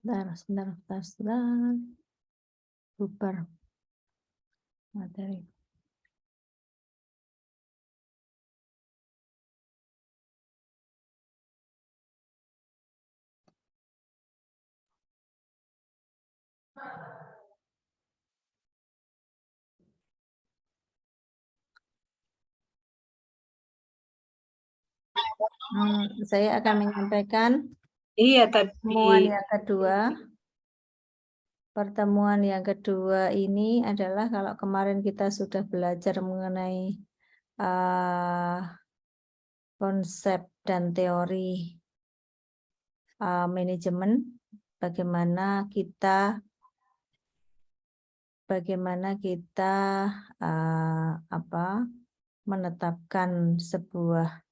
Sebentar. Bubar materi. Saya akan menyampaikan pertemuan yang kedua. Pertemuan yang kedua ini adalah kalau kemarin kita sudah belajar mengenai konsep dan teori manajemen, bagaimana kita menetapkan sebuah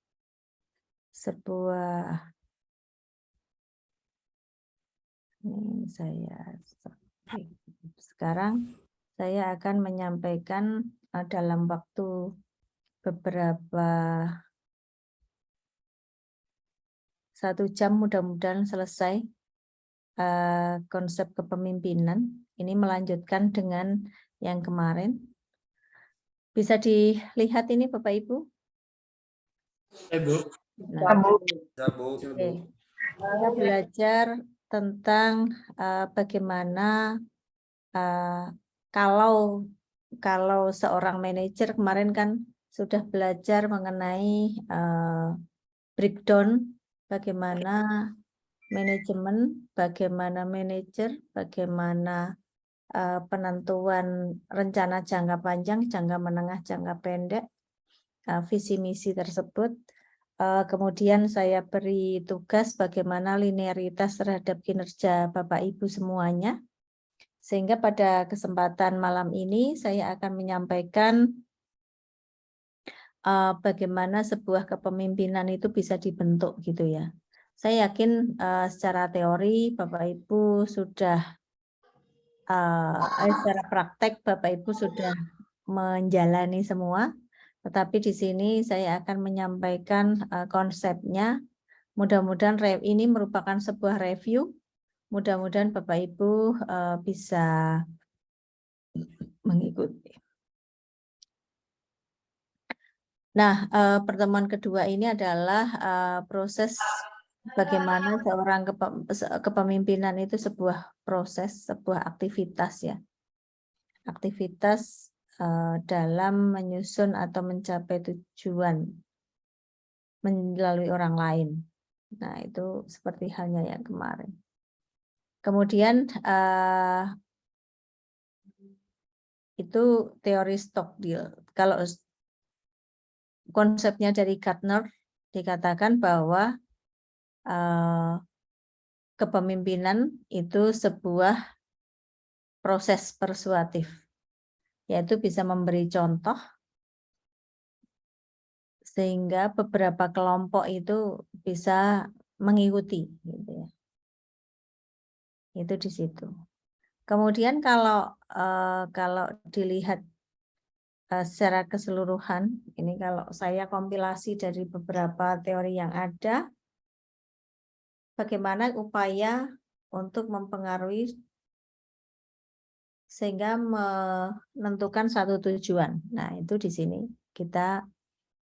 sekarang saya akan menyampaikan dalam waktu beberapa 1 jam, mudah-mudahan selesai konsep kepemimpinan. Ini melanjutkan dengan yang kemarin. Bisa dilihat ini Bapak Ibu? Bu. Oke. Kita belajar tentang bagaimana kalau seorang manajer, kemarin kan sudah belajar mengenai breakdown bagaimana manajemen, bagaimana manajer, bagaimana penentuan rencana jangka panjang, jangka menengah, jangka pendek, visi misi tersebut. Kemudian saya beri tugas bagaimana linearitas terhadap kinerja Bapak Ibu semuanya. Sehingga pada kesempatan malam ini saya akan menyampaikan bagaimana sebuah kepemimpinan itu bisa dibentuk gitu ya. Saya yakin secara teori Bapak Ibu sudah secara praktek Bapak Ibu sudah menjalani semua, tetapi di sini saya akan menyampaikan konsepnya. Mudah-mudahan ini merupakan sebuah review. Mudah-mudahan Bapak Ibu bisa mengikuti. Nah, pertemuan kedua ini adalah proses bagaimana seorang kepemimpinan itu sebuah proses, sebuah aktivitas ya. Aktivitas dalam menyusun atau mencapai tujuan melalui orang lain. Nah, itu seperti halnya yang kemarin. Kemudian itu teori Stockdale. Kalau konsepnya dari Gardner dikatakan bahwa kepemimpinan itu sebuah proses persuasif, yaitu bisa memberi contoh sehingga beberapa kelompok itu bisa mengikuti, gitu ya. Itu di situ. Kemudian kalau dilihat secara keseluruhan, ini kalau saya kompilasi dari beberapa teori yang ada, bagaimana upaya untuk mempengaruhi sehingga menentukan satu tujuan. Nah, itu di sini kita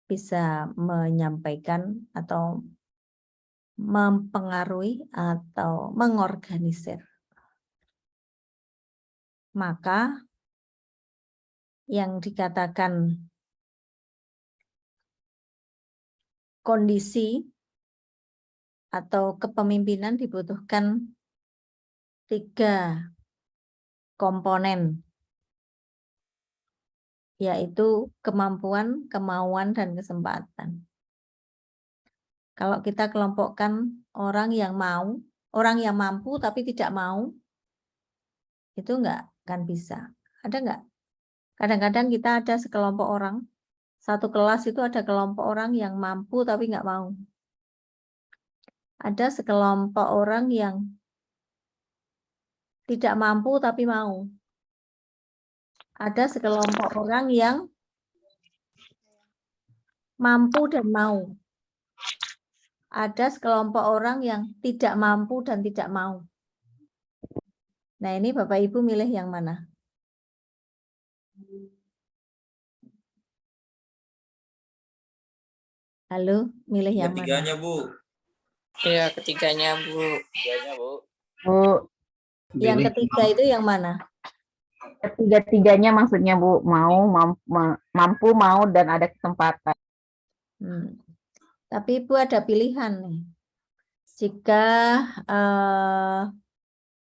bisa menyampaikan atau mempengaruhi atau mengorganisir. Maka yang dikatakan kondisi atau kepemimpinan dibutuhkan 3 komponen, yaitu kemampuan, kemauan, dan kesempatan. Kalau kita kelompokkan orang yang mampu tapi tidak mau, itu enggak akan bisa. Ada enggak? Kadang-kadang kita ada sekelompok orang, satu kelas itu ada kelompok orang yang mampu tapi enggak mau. Ada sekelompok orang yang tidak mampu tapi mau. Ada sekelompok orang yang mampu dan mau. Ada sekelompok orang yang tidak mampu dan tidak mau. Nah, ini Bapak Ibu milih yang mana? Halo, milih yang mana? Ketiganya, Bu. Iya, ketiganya, Bu. Ketiganya, Bu. Bu, Yang ketiga itu yang mana? ketiga-tiganya maksudnya Bu, mampu, mau, dan ada kesempatan. Tapi Ibu ada pilihan nih. Jika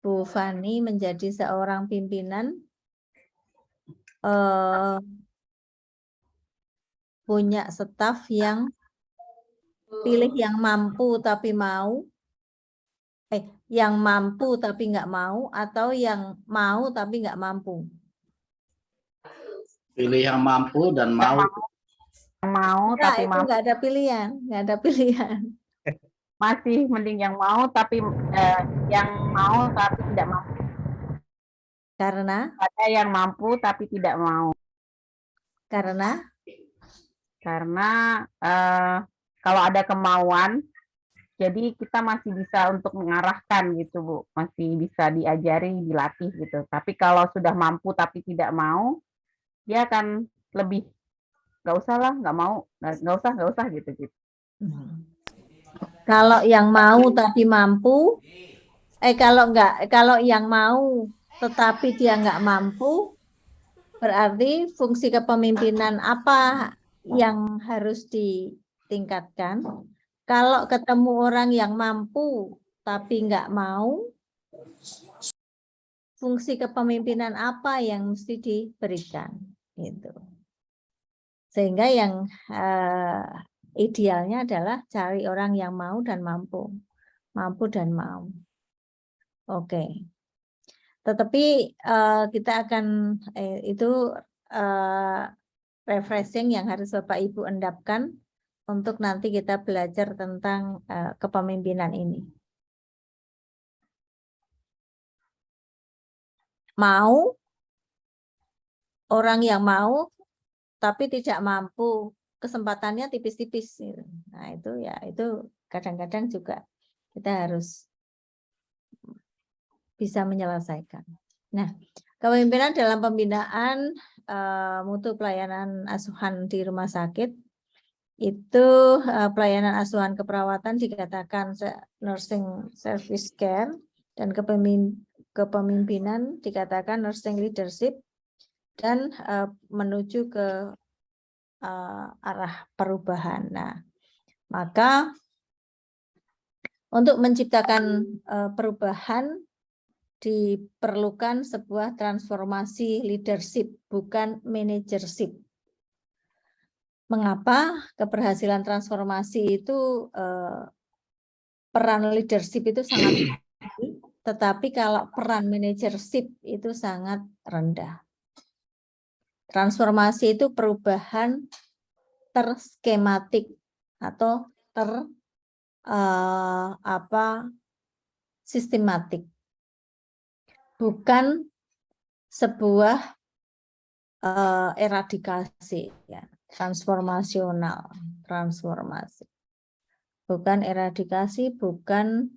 Bu Fani menjadi seorang pimpinan, punya staf yang pilih yang mampu tapi mau, yang mampu tapi nggak mau, atau yang mau tapi nggak mampu. Pilih yang mampu dan mau. Mau Nah, tapi itu mampu. nggak ada pilihan, nggak ada pilihan. Masih mending yang mau tapi tidak mampu. Karena? Ada yang mampu tapi tidak mau. Karena kalau ada kemauan, jadi kita masih bisa untuk mengarahkan gitu Bu, masih bisa diajari, dilatih gitu. Tapi kalau sudah mampu tapi tidak mau, dia akan lebih nggak usah lah, nggak usah gitu. Kalau yang mau tapi mampu, kalau yang mau tetapi dia nggak mampu, berarti fungsi kepemimpinan apa yang harus ditingkatkan? Kalau ketemu orang yang mampu tapi nggak mau, fungsi kepemimpinan apa yang mesti diberikan? Gitu. Sehingga yang idealnya adalah cari orang yang mau dan mampu. Mampu dan mau. Oke. Tetapi kita akan itu refreshing yang harus Bapak Ibu endapkan untuk nanti kita belajar tentang kepemimpinan ini. Mau, orang yang mau tapi tidak mampu, kesempatannya tipis-tipis. Nah, itu kadang-kadang juga kita harus bisa menyelesaikan. Nah, kepemimpinan dalam pembinaan mutu pelayanan asuhan di rumah sakit itu pelayanan asuhan keperawatan dikatakan nursing service care, dan kepemimpinan dikatakan nursing leadership, dan menuju ke arah perubahan. Nah, maka untuk menciptakan perubahan diperlukan sebuah transformasi leadership, bukan manajership. Mengapa keberhasilan transformasi itu peran leadership itu sangat tinggi, tetapi kalau peran manajership itu sangat rendah. Transformasi itu perubahan terskematik atau sistematik, bukan sebuah eradikasi, ya, transformasi, bukan eradikasi, bukan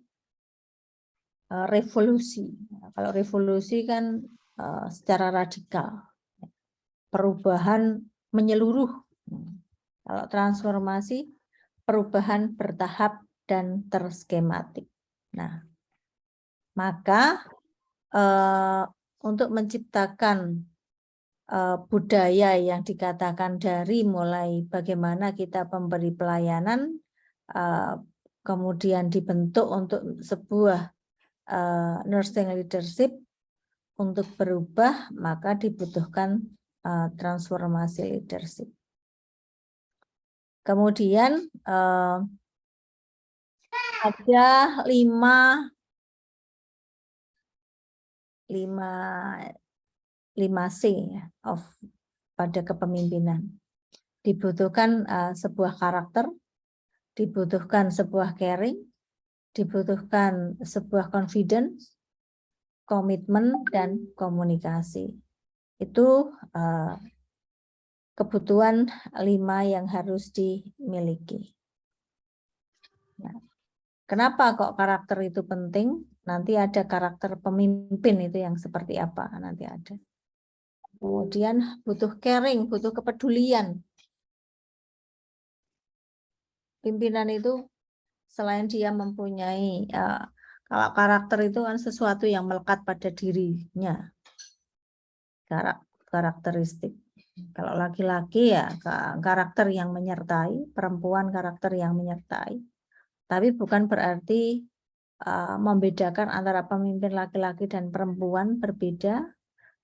revolusi. Kalau revolusi kan secara radikal, perubahan menyeluruh. Kalau transformasi, perubahan bertahap dan terskematik. Nah, maka untuk menciptakan budaya yang dikatakan dari mulai bagaimana kita memberi pelayanan, kemudian dibentuk untuk sebuah nursing leadership untuk berubah, maka dibutuhkan transformasi leadership. Kemudian ada 5C pada kepemimpinan. Dibutuhkan sebuah karakter, dibutuhkan sebuah caring, dibutuhkan sebuah confidence, komitmen, dan komunikasi. Itu kebutuhan 5 yang harus dimiliki. Nah, kenapa kok karakter itu penting? nanti ada karakter pemimpin itu yang seperti apa, nanti ada. Kemudian butuh caring, butuh kepedulian. Pimpinan itu selain dia mempunyai, kalau karakter itu kan sesuatu yang melekat pada dirinya, karakteristik. Kalau laki-laki ya karakter yang menyertai, perempuan karakter yang menyertai. Tapi bukan berarti membedakan antara pemimpin laki-laki dan perempuan berbeda,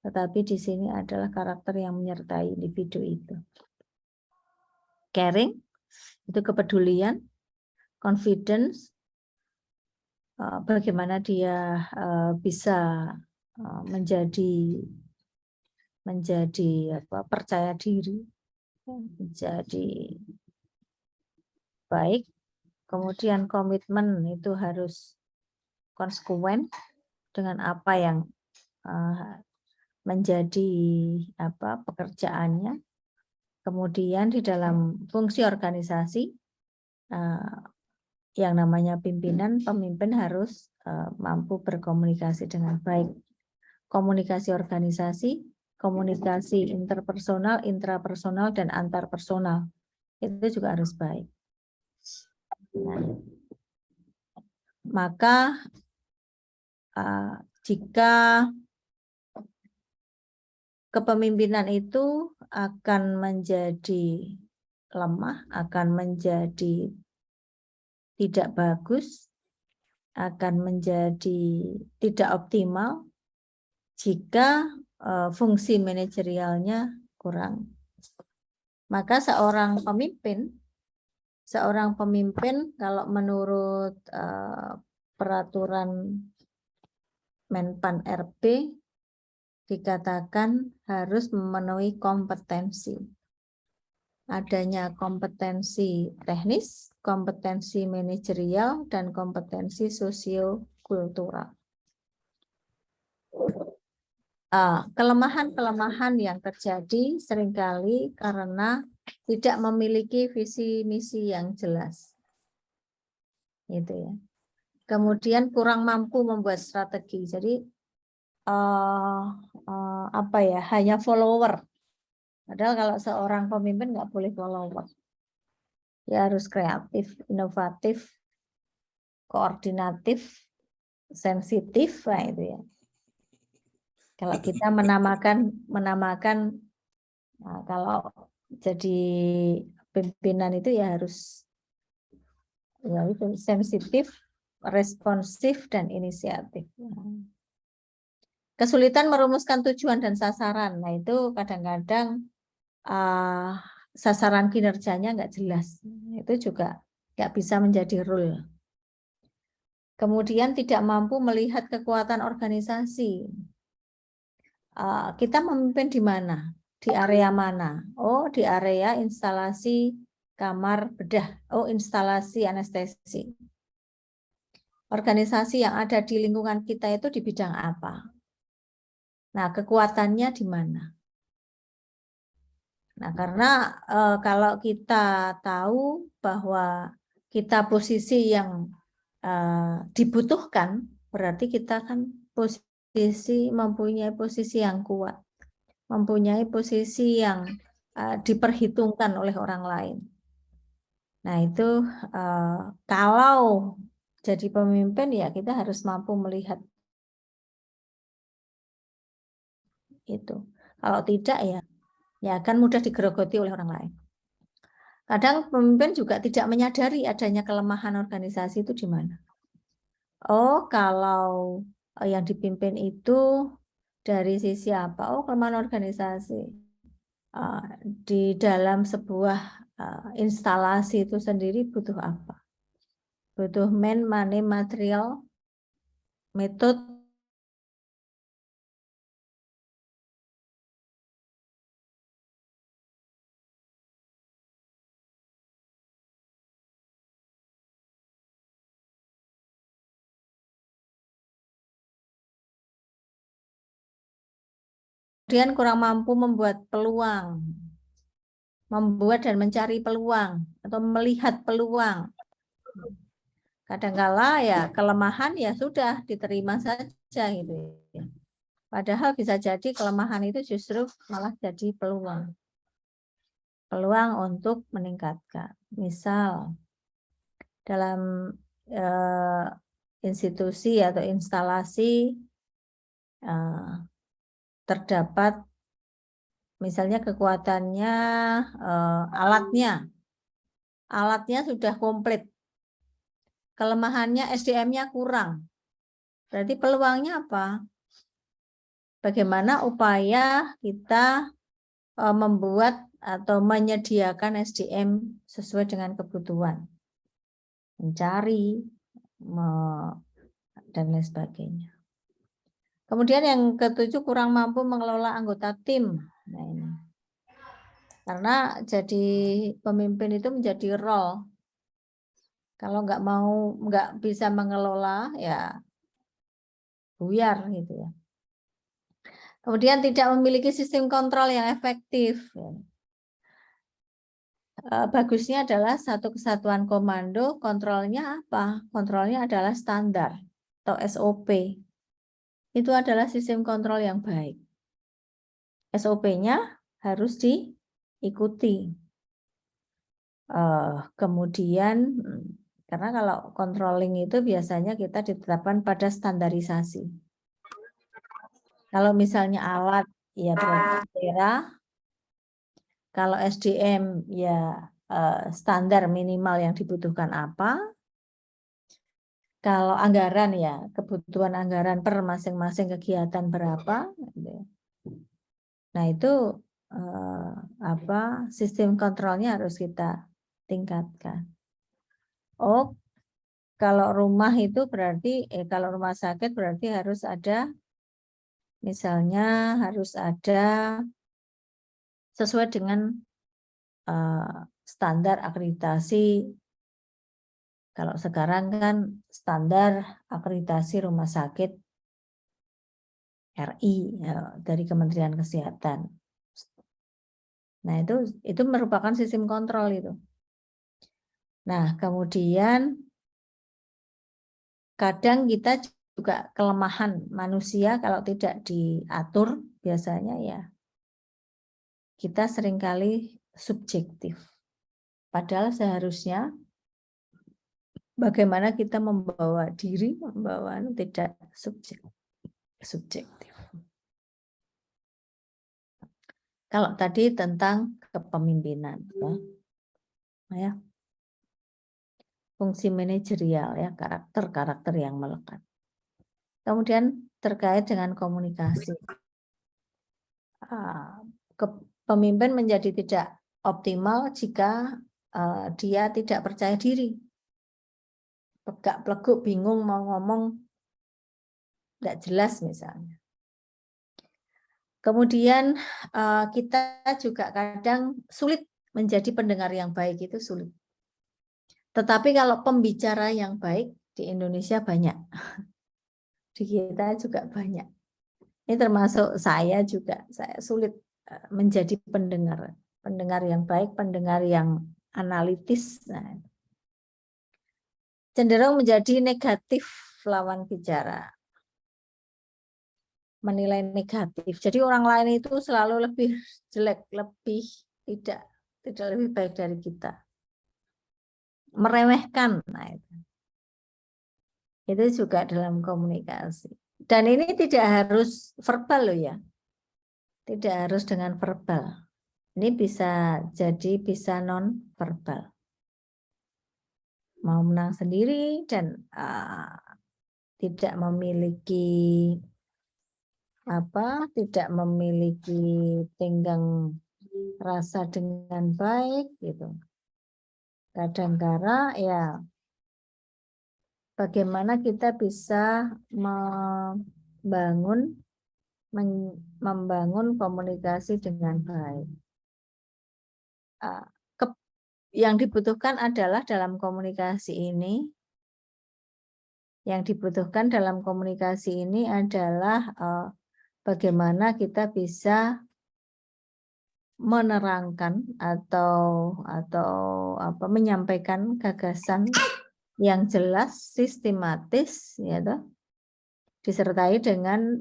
tetapi di sini adalah karakter yang menyertai individu itu. Caring, itu kepedulian. Confidence, bagaimana dia bisa menjadi percaya diri, menjadi baik. Kemudian komitmen itu harus konsekuen dengan apa yang menjadi pekerjaannya. Kemudian di dalam fungsi organisasi, yang namanya pemimpin harus mampu berkomunikasi dengan baik. Komunikasi organisasi, komunikasi interpersonal, intrapersonal, dan antarpersonal itu juga harus baik. Nah, maka jika kepemimpinan itu akan menjadi lemah, akan menjadi tidak bagus, akan menjadi tidak optimal jika fungsi manajerialnya kurang. Maka seorang pemimpin kalau menurut peraturan Menpan RB dikatakan harus memenuhi kompetensi. Adanya kompetensi teknis, kompetensi manajerial, dan kompetensi sosiokultural. Kelemahan-kelemahan yang terjadi seringkali karena tidak memiliki visi misi yang jelas. Gitu ya. Kemudian kurang mampu membuat strategi. Jadi hanya follower. Padahal kalau seorang pemimpin nggak boleh follower. Dia harus kreatif, inovatif, koordinatif, sensitif, nah itu ya. Kalau kita menamakan kalau jadi pimpinan itu ya harus itu sensitif, responsif, dan inisiatif. Kesulitan merumuskan tujuan dan sasaran. Nah itu kadang-kadang sasaran kinerjanya nggak jelas. Itu juga nggak bisa menjadi rule. Kemudian tidak mampu melihat kekuatan organisasi. Kita memimpin di mana? Di area mana? Oh, di area instalasi kamar bedah. Oh, instalasi anestesi. Organisasi yang ada di lingkungan kita itu di bidang apa? Nah, kekuatannya di mana? Nah, karena kalau kita tahu bahwa kita posisi yang dibutuhkan, berarti kita kan mempunyai posisi yang kuat, mempunyai posisi yang diperhitungkan oleh orang lain. Nah itu kalau jadi pemimpin ya kita harus mampu melihat itu. Kalau tidak ya akan mudah digerogoti oleh orang lain. Kadang pemimpin juga tidak menyadari adanya kelemahan organisasi itu di mana. Oh, kalau yang dipimpin itu dari sisi apa? Oh, kelemahan organisasi. Di dalam sebuah instalasi itu sendiri butuh apa? Butuh money, material, metode, kemudian kurang mampu membuat peluang, membuat dan mencari peluang atau melihat peluang. Kadangkala ya kelemahan ya sudah diterima saja gitu ya. Padahal bisa jadi kelemahan itu justru malah jadi peluang. Peluang untuk meningkatkan. Misal dalam institusi atau instalasi terdapat misalnya kekuatannya alatnya sudah komplit, kelemahannya SDM-nya kurang, berarti peluangnya apa? Bagaimana upaya kita membuat atau menyediakan SDM sesuai dengan kebutuhan, mencari dan lain sebagainya. Kemudian yang ketujuh, kurang mampu mengelola anggota tim. Nah, ini. Karena jadi pemimpin itu menjadi role. Kalau nggak bisa mengelola, ya buyar gitu ya. Kemudian tidak memiliki sistem kontrol yang efektif. Bagusnya adalah satu kesatuan komando, kontrolnya apa? Kontrolnya adalah standar atau SOP. Itu adalah sistem kontrol yang baik. SOP-nya harus diikuti. Kemudian, karena kalau controlling itu biasanya kita ditetapkan pada standarisasi. Kalau misalnya alat, ya berarti daerah. Kalau SDM, ya standar minimal yang dibutuhkan apa. Kalau anggaran, ya kebutuhan anggaran per masing-masing kegiatan berapa. Nah itu sistem kontrolnya harus kita tingkatkan. Oh, kalau rumah itu berarti kalau rumah sakit berarti harus ada, misalnya harus ada sesuai dengan standar akreditasi. Kalau sekarang kan standar akreditasi rumah sakit RI ya, dari Kementerian Kesehatan. Nah, itu merupakan sistem kontrol itu. Nah, kemudian kadang kita juga kelemahan manusia kalau tidak diatur biasanya ya kita seringkali subjektif. Padahal seharusnya bagaimana kita membawa diri, tidak subjektif. Kalau tadi tentang kepemimpinan, ya, fungsi manajerial, ya, karakter yang melekat. Kemudian terkait dengan komunikasi, pemimpin menjadi tidak optimal jika dia tidak percaya diri, pegak-pleguk, bingung mau ngomong, tidak jelas misalnya. Kemudian kita juga kadang sulit menjadi pendengar yang baik, itu sulit. Tetapi kalau pembicara yang baik di Indonesia banyak, di kita juga banyak. Ini termasuk saya juga, saya sulit menjadi pendengar yang baik, pendengar yang analitis. Nah, cenderung menjadi negatif lawan bicara, menilai negatif. Jadi orang lain itu selalu lebih jelek, lebih tidak lebih baik dari kita. Meremehkan. Nah, itu juga dalam komunikasi. Dan ini tidak harus verbal loh ya. Tidak harus dengan verbal. Ini bisa non verbal. Mau menang sendiri dan tidak memiliki tenggang rasa dengan baik gitu. Kadang-kala ya bagaimana kita bisa membangun komunikasi dengan baik. Yang dibutuhkan adalah dalam komunikasi ini, adalah bagaimana kita bisa menerangkan atau menyampaikan gagasan yang jelas, sistematis, ya toh, disertai dengan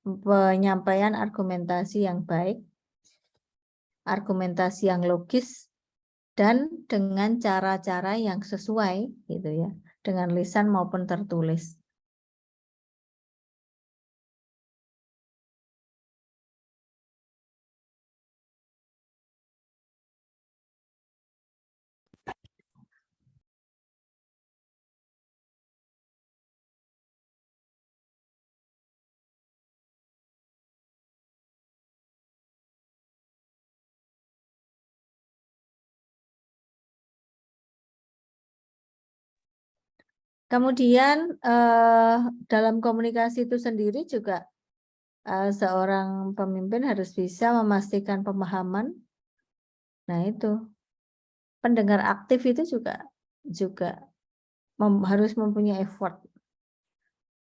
penyampaian argumentasi yang baik, argumentasi yang logis, dan dengan cara-cara yang sesuai, gitu ya, dengan lisan maupun tertulis. Kemudian dalam komunikasi itu sendiri juga seorang pemimpin harus bisa memastikan pemahaman. Nah itu pendengar aktif itu juga harus mempunyai effort,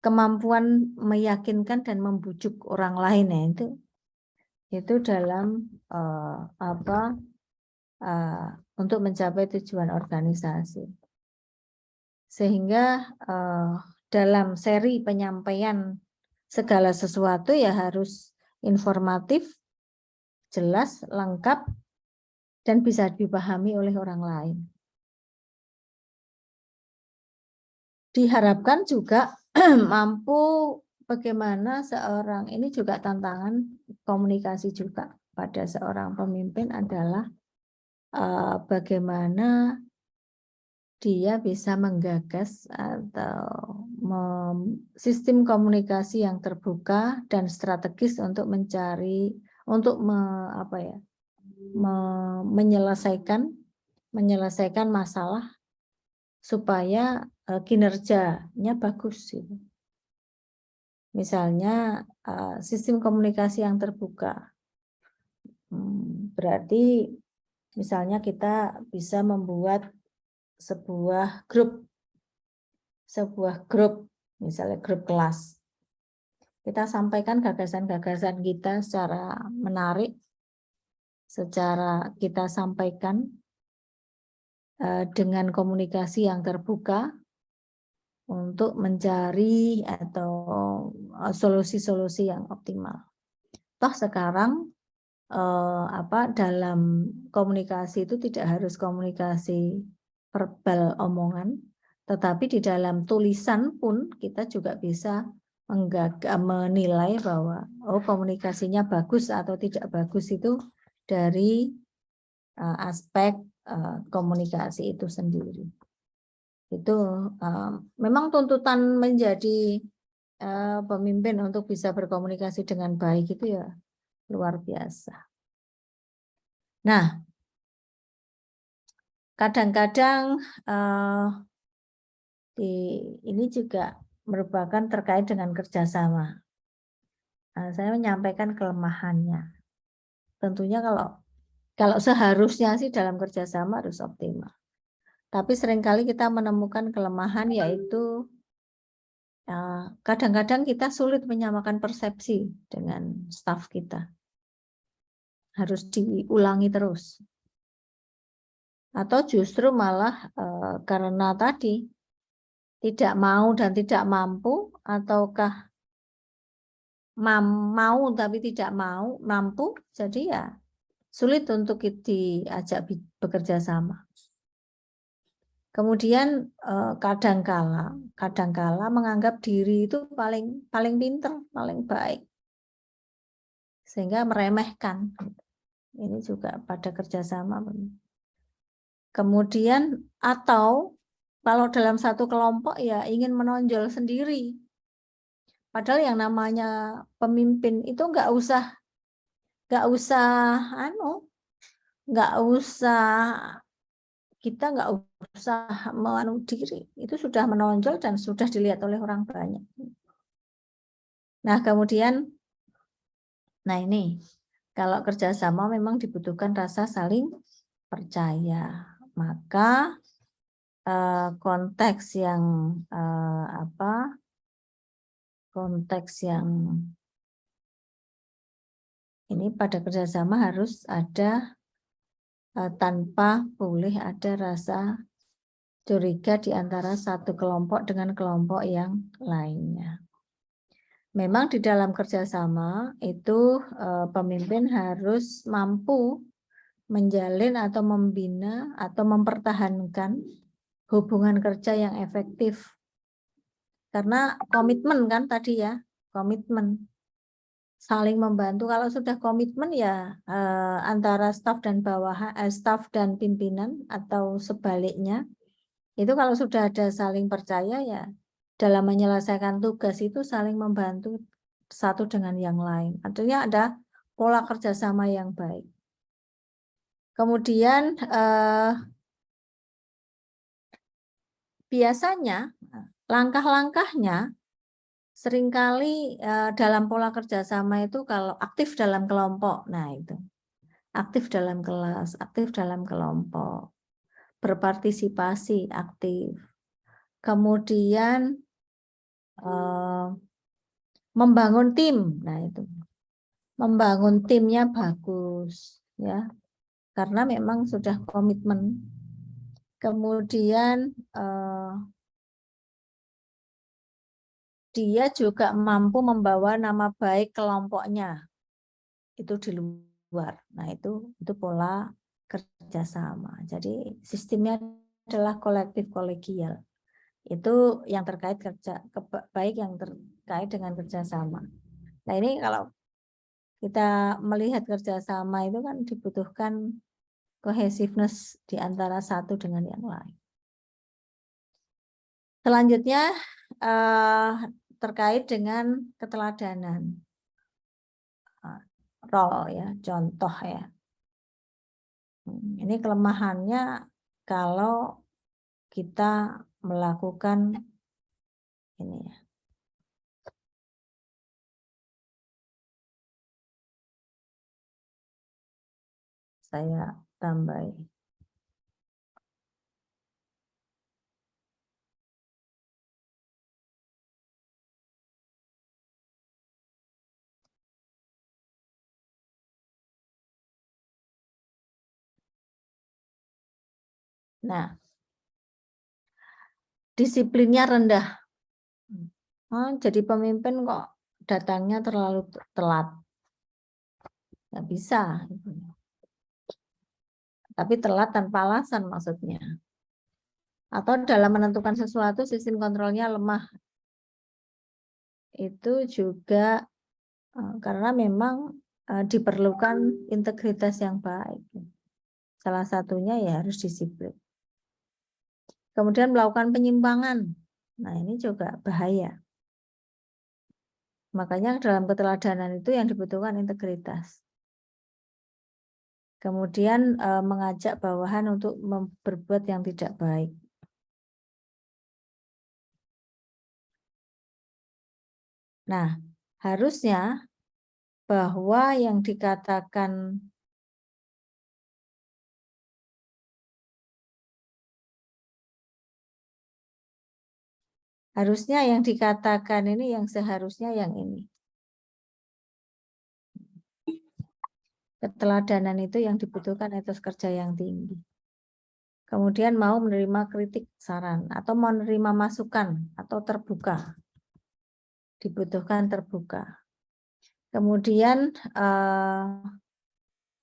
kemampuan meyakinkan dan membujuk orang lain, ya itu dalam untuk mencapai tujuan organisasi. Sehingga dalam seri penyampaian segala sesuatu ya harus informatif, jelas, lengkap, dan bisa dipahami oleh orang lain. Diharapkan juga mampu bagaimana seorang, ini juga tantangan komunikasi juga pada seorang pemimpin adalah bagaimana dia bisa menggagas atau sistem komunikasi yang terbuka dan strategis untuk menyelesaikan masalah supaya kinerjanya bagus. Misalnya sistem komunikasi yang terbuka, berarti misalnya kita bisa membuat sebuah grup, misalnya grup kelas. Kita sampaikan gagasan-gagasan kita secara menarik, secara kita sampaikan dengan komunikasi yang terbuka untuk mencari atau solusi-solusi yang optimal. Toh sekarang dalam komunikasi itu tidak harus komunikasi verbal omongan, tetapi di dalam tulisan pun kita juga bisa menilai bahwa komunikasinya bagus atau tidak bagus itu dari aspek komunikasi itu sendiri. Itu memang tuntutan menjadi pemimpin untuk bisa berkomunikasi dengan baik itu ya luar biasa. Nah, kadang-kadang ini juga merupakan terkait dengan kerjasama. Saya menyampaikan kelemahannya. Tentunya kalau seharusnya sih dalam kerjasama harus optimal. Tapi seringkali kita menemukan kelemahan, yaitu kadang-kadang kita sulit menyamakan persepsi dengan staf kita. Harus diulangi terus. Atau justru malah karena tadi tidak mau dan tidak mampu, ataukah mau tapi tidak mampu, jadi ya sulit untuk diajak bekerja sama. Kemudian kadangkala menganggap diri itu paling pinter, paling baik, sehingga meremehkan. Ini juga pada kerjasama. Kemudian atau kalau dalam satu kelompok ya ingin menonjol sendiri. Padahal yang namanya pemimpin itu nggak usah kita nggak usah menganu diri, itu sudah menonjol dan sudah dilihat oleh orang banyak. Nah kemudian, ini kalau kerjasama memang dibutuhkan rasa saling percaya. Maka konteks yang ini pada kerjasama harus ada tanpa boleh ada rasa curiga di antara satu kelompok dengan kelompok yang lainnya. Memang di dalam kerjasama itu pemimpin harus mampu menjalin atau membina atau mempertahankan hubungan kerja yang efektif. Karena komitmen kan tadi ya, komitmen. Saling membantu. Kalau sudah komitmen ya antara staf dan staf dan pimpinan atau sebaliknya, itu kalau sudah ada saling percaya ya dalam menyelesaikan tugas itu saling membantu satu dengan yang lain. Artinya ada pola kerjasama yang baik. Kemudian biasanya langkah-langkahnya seringkali dalam pola kerjasama itu kalau aktif dalam kelompok, nah itu aktif dalam kelas, aktif dalam kelompok, berpartisipasi aktif, kemudian membangun tim, nah itu membangun timnya bagus, ya, karena memang sudah komitmen, kemudian dia juga mampu membawa nama baik kelompoknya itu di luar. Nah, itu pola kerjasama. Jadi sistemnya adalah kolektif kolegial. Itu yang terkait baik yang terkait dengan kerjasama. Nah, ini kalau kita melihat kerjasama itu kan dibutuhkan cohesiveness di antara satu dengan yang lain. Selanjutnya terkait dengan keteladanan, role ya, contoh ya. Ini kelemahannya kalau kita melakukan ini ya. Saya tambahin. Nah, disiplinnya rendah. Jadi pemimpin kok datangnya terlalu telat. Nggak bisa. Tapi telat tanpa alasan maksudnya. Atau dalam menentukan sesuatu sistem kontrolnya lemah. Itu juga karena memang diperlukan integritas yang baik. Salah satunya ya harus disiplin. Kemudian melakukan penyimpangan. Nah, ini juga bahaya. Makanya dalam keteladanan itu yang dibutuhkan integritas. Kemudian mengajak bawahan untuk berbuat yang tidak baik. Nah, harusnya bahwa yang dikatakan ini yang seharusnya yang ini. Keteladanan itu yang dibutuhkan etos kerja yang tinggi. Kemudian mau menerima kritik, saran, atau menerima masukan, atau terbuka. Dibutuhkan terbuka. Kemudian,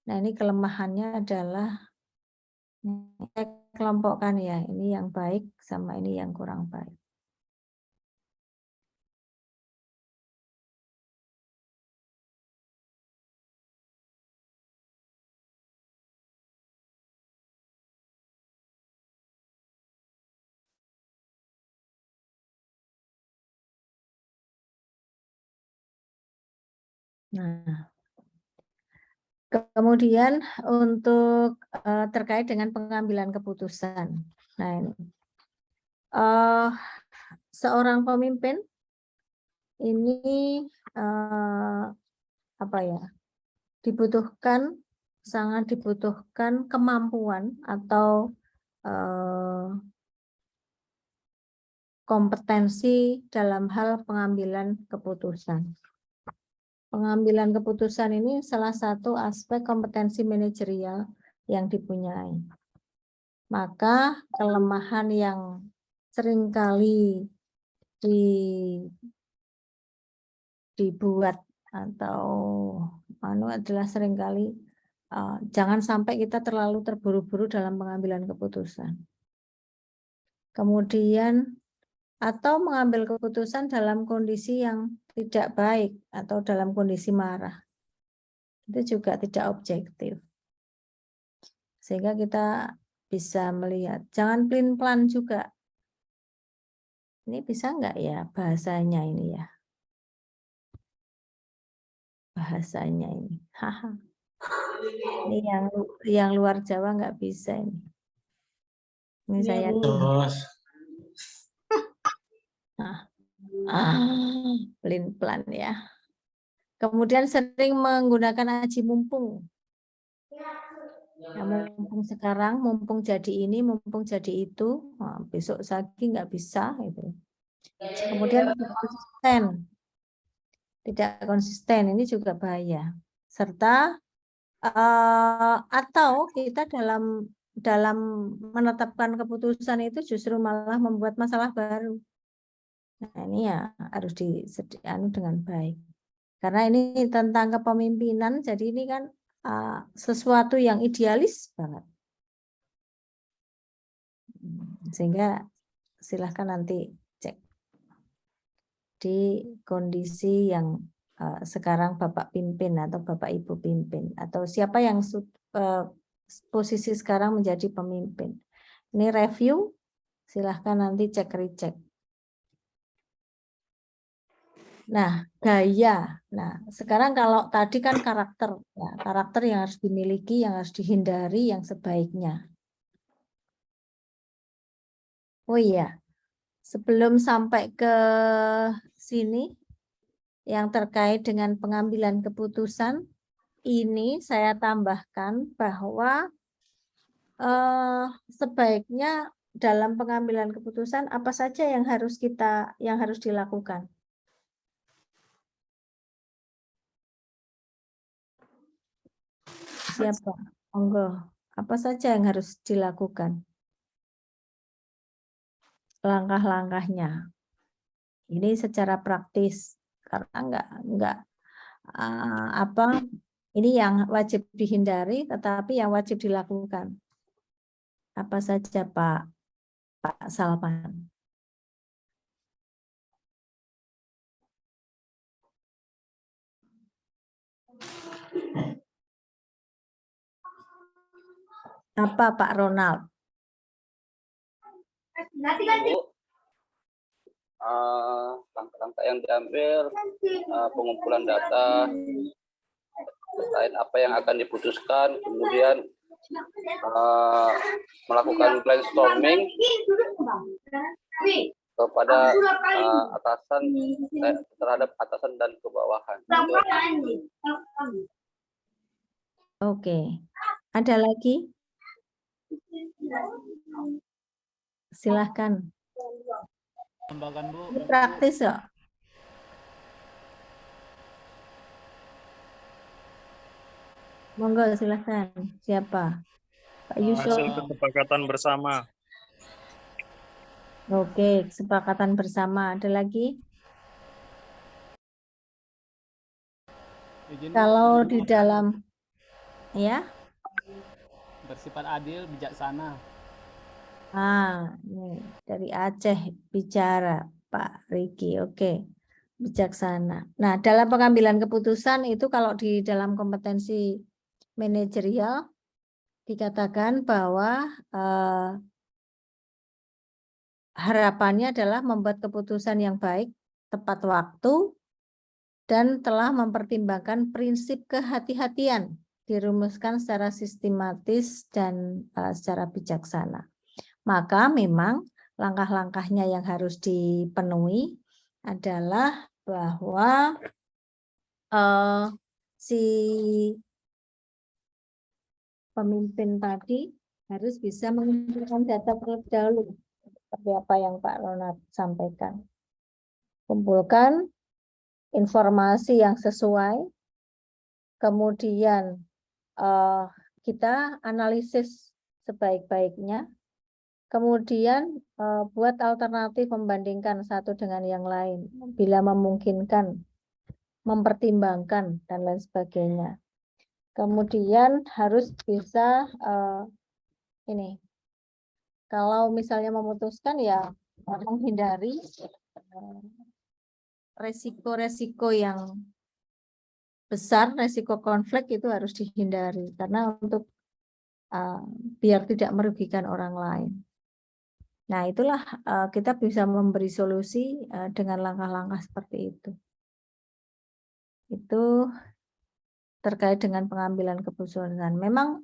nah ini kelemahannya adalah saya kelompokkan ya, ini yang baik sama ini yang kurang baik. Nah, kemudian untuk terkait dengan pengambilan keputusan. Nah ini, seorang pemimpin ini apa ya? Sangat dibutuhkan kemampuan atau kompetensi dalam hal pengambilan keputusan. Pengambilan keputusan ini salah satu aspek kompetensi manajerial yang dipunyai. Maka kelemahan yang seringkali dibuat atau adalah seringkali jangan sampai kita terlalu terburu-buru dalam pengambilan keputusan. Kemudian atau mengambil keputusan dalam kondisi yang tidak baik atau dalam kondisi marah. Itu juga tidak objektif. Sehingga kita bisa melihat, jangan pelin-pelan juga. Ini bisa enggak ya bahasanya ini ya? Bahasanya ini. Haha. Ini yang luar Jawa enggak bisa ini. Ini saya pelin-pelan ya. Kemudian sering menggunakan aji mumpung. Ya, mumpung sekarang, mumpung jadi ini, mumpung jadi itu, nah, besok lagi nggak bisa. Gitu. Kemudian tidak konsisten, ini juga bahaya. Serta atau kita dalam menetapkan keputusan itu justru malah membuat masalah baru. Nah, ini ya harus disediakan dengan baik. Karena ini tentang kepemimpinan, jadi ini kan sesuatu yang idealis banget. Sehingga silahkan nanti cek di kondisi yang sekarang Bapak pimpin atau Bapak Ibu pimpin atau siapa yang posisi sekarang menjadi pemimpin. Ini review, silahkan nanti cek recheck. Nah, gaya. Nah, sekarang kalau tadi kan karakter, ya, karakter yang harus dimiliki, yang harus dihindari, yang sebaiknya. Oh iya, sebelum sampai ke sini, yang terkait dengan pengambilan keputusan, ini saya tambahkan bahwa sebaiknya dalam pengambilan keputusan apa saja yang harus dilakukan. Siapa? Monggo. Apa saja yang harus dilakukan? Langkah-langkahnya. Ini secara praktis karena enggak ini yang wajib dihindari tetapi yang wajib dilakukan. Apa saja Pak Salman? Apa Pak Ronald? Langkah-langkah yang diambil, pengumpulan data terkait apa yang akan diputuskan, kemudian melakukan brainstorming kepada atasan terhadap atasan dan kebawahan. Oke, ada lagi? Silahkan. Ini praktis ya. Monggo silahkan. Siapa? Pak Yusuf. Hasil kesepakatan bersama. Oke, kesepakatan bersama. Ada lagi? Kalau di dalam ya bersifat adil, bijaksana. Ini dari Aceh bicara Pak Riki. Oke. Bijaksana. Nah, dalam pengambilan keputusan itu kalau di dalam kompetensi manajerial dikatakan bahwa harapannya adalah membuat keputusan yang baik, tepat waktu, dan telah mempertimbangkan prinsip kehati-hatian, dirumuskan secara sistematis dan secara bijaksana. Maka memang langkah-langkahnya yang harus dipenuhi adalah bahwa si pemimpin tadi harus bisa mengumpulkan data terlebih dahulu, seperti apa yang Pak Ronald sampaikan. Kumpulkan informasi yang sesuai, kemudian kita analisis sebaik-baiknya, Kemudian buat alternatif membandingkan satu dengan yang lain, bila memungkinkan, mempertimbangkan, dan lain sebagainya. Kemudian harus bisa ini, kalau misalnya memutuskan ya menghindari resiko-resiko yang besar, resiko konflik itu harus dihindari karena untuk biar tidak merugikan orang lain. Nah, itulah kita bisa memberi solusi dengan langkah-langkah seperti itu. Itu terkait dengan pengambilan keputusan. Memang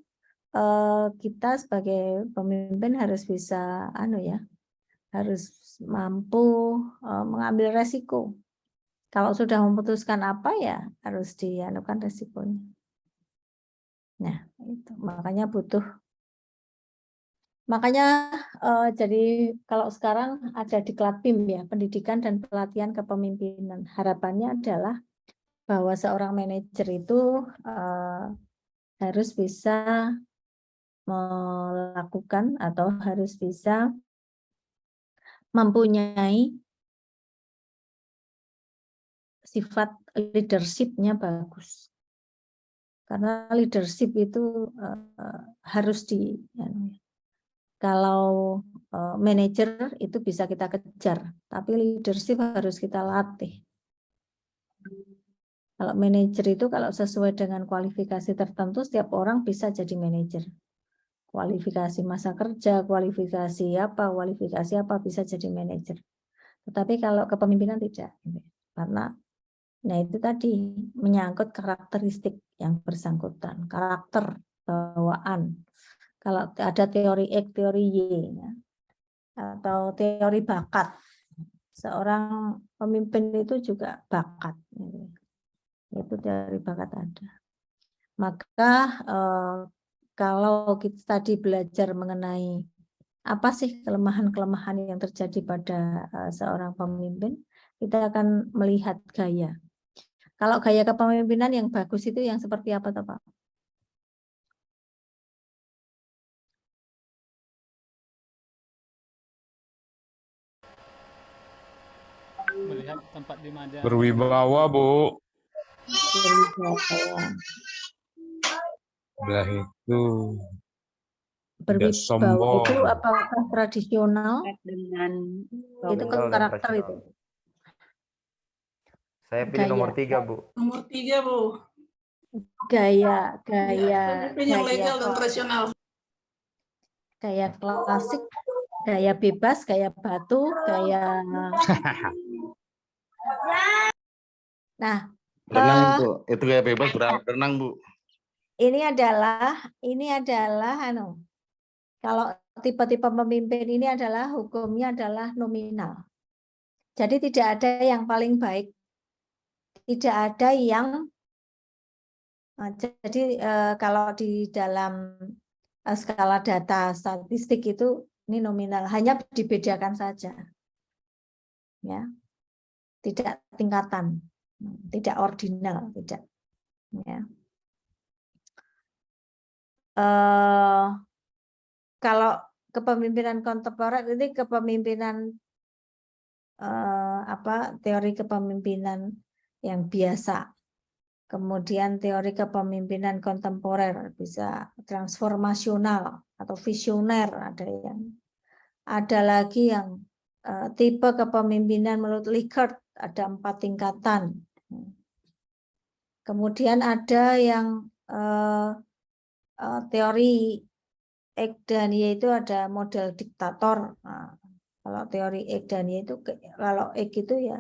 kita sebagai pemimpin harus bisa harus mampu mengambil resiko. Kalau sudah memutuskan apa ya harus dianukan resikonya. Nah, itu makanya jadi kalau sekarang ada diklat PIM ya, pendidikan dan pelatihan kepemimpinan. Harapannya adalah bahwa seorang manajer itu harus bisa melakukan atau harus bisa mempunyai sifat leadership-nya bagus. Karena leadership itu harus kalau manajer itu bisa kita kejar, tapi leadership harus kita latih. Kalau manajer itu kalau sesuai dengan kualifikasi tertentu, setiap orang bisa jadi manajer. Kualifikasi masa kerja, kualifikasi apa bisa jadi manajer. Tetapi kalau kepemimpinan tidak, karena itu tadi menyangkut karakteristik yang bersangkutan, karakter bawaan. Kalau ada teori X, teori Y, ya, atau teori bakat, seorang pemimpin itu juga bakat, itu teori bakat ada. Maka kalau kita tadi belajar mengenai apa sih kelemahan-kelemahan yang terjadi pada seorang pemimpin, kita akan melihat gaya. Kalau gaya kepemimpinan yang bagus itu yang seperti apa, toh, Pak? Melihat tempat di mana. Berwibawa, Bu. Berwibawa. Belah itu Berwibawa sombong. itu apakah tradisional? Dengan Itu kan karakter itu. Saya pilih nomor 3, Bu. Nomor 3, Bu. Gaya yang legal dan tradisional. Gaya klasik, gaya bebas, gaya batu, gaya. Nah, berenang, Bu. Itu gaya bebas berenang, Bu. Ini adalah kalau tipe-tipe pemimpin ini adalah hukumnya adalah nominal. Jadi tidak ada yang paling baik. Tidak ada yang jadi kalau di dalam skala data statistik itu ini nominal, hanya dibedakan saja. Ya. Tidak tingkatan, tidak ordinal, tidak. Ya. Kalau kepemimpinan kontemporer ini kepemimpinan teori kepemimpinan yang biasa. Kemudian teori kepemimpinan kontemporer bisa transformasional atau visioner, ada lagi yang tipe kepemimpinan menurut Likert, ada 4 tingkatan. Kemudian ada yang teori X dan Y itu ada model diktator. Nah, kalau teori X dan Y itu, kalau X itu ya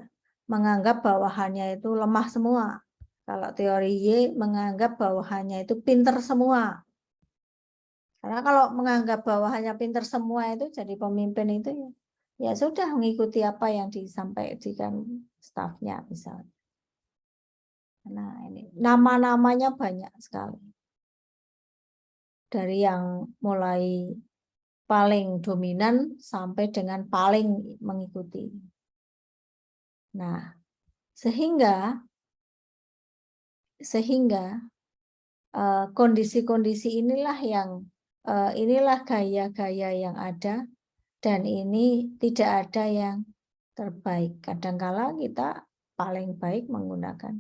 menganggap bawahannya itu lemah semua. Kalau teori Y menganggap bawahannya itu pinter semua. Karena kalau menganggap bawahannya pinter semua itu jadi pemimpin itu ya sudah mengikuti apa yang disampaikan stafnya misalnya. Nah ini nama-namanya banyak sekali. Dari yang mulai paling dominan sampai dengan paling mengikuti. Nah, sehingga kondisi-kondisi inilah gaya-gaya yang ada Dan ini tidak ada yang terbaik. Kadangkala kita paling baik menggunakan.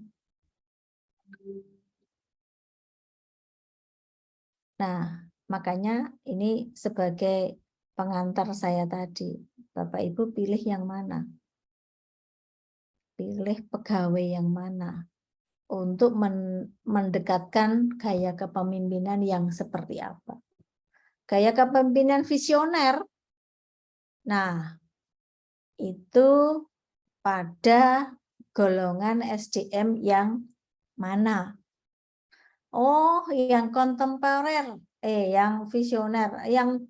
Nah, makanya ini sebagai pengantar saya tadi. Bapak Ibu pilih yang mana? Pilih pegawai yang mana? Untuk mendekatkan gaya kepemimpinan yang seperti apa. Gaya kepemimpinan visioner, nah itu pada golongan SDM yang mana? Oh, yang kontemporer, yang visioner, yang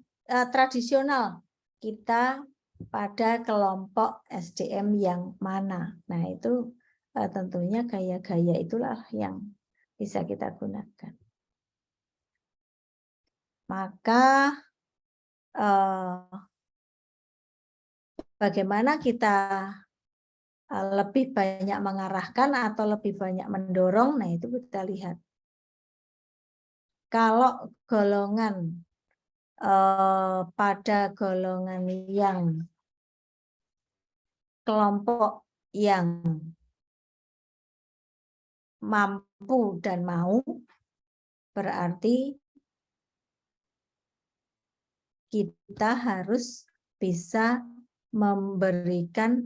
tradisional. Kita pada kelompok SDM yang mana? Nah, itu tentunya gaya-gaya itulah yang bisa kita gunakan. Maka bagaimana kita lebih banyak mengarahkan atau lebih banyak mendorong, nah itu kita lihat. Kalau golongan pada golongan yang kelompok yang mampu dan mau, berarti kita harus bisa memberikan,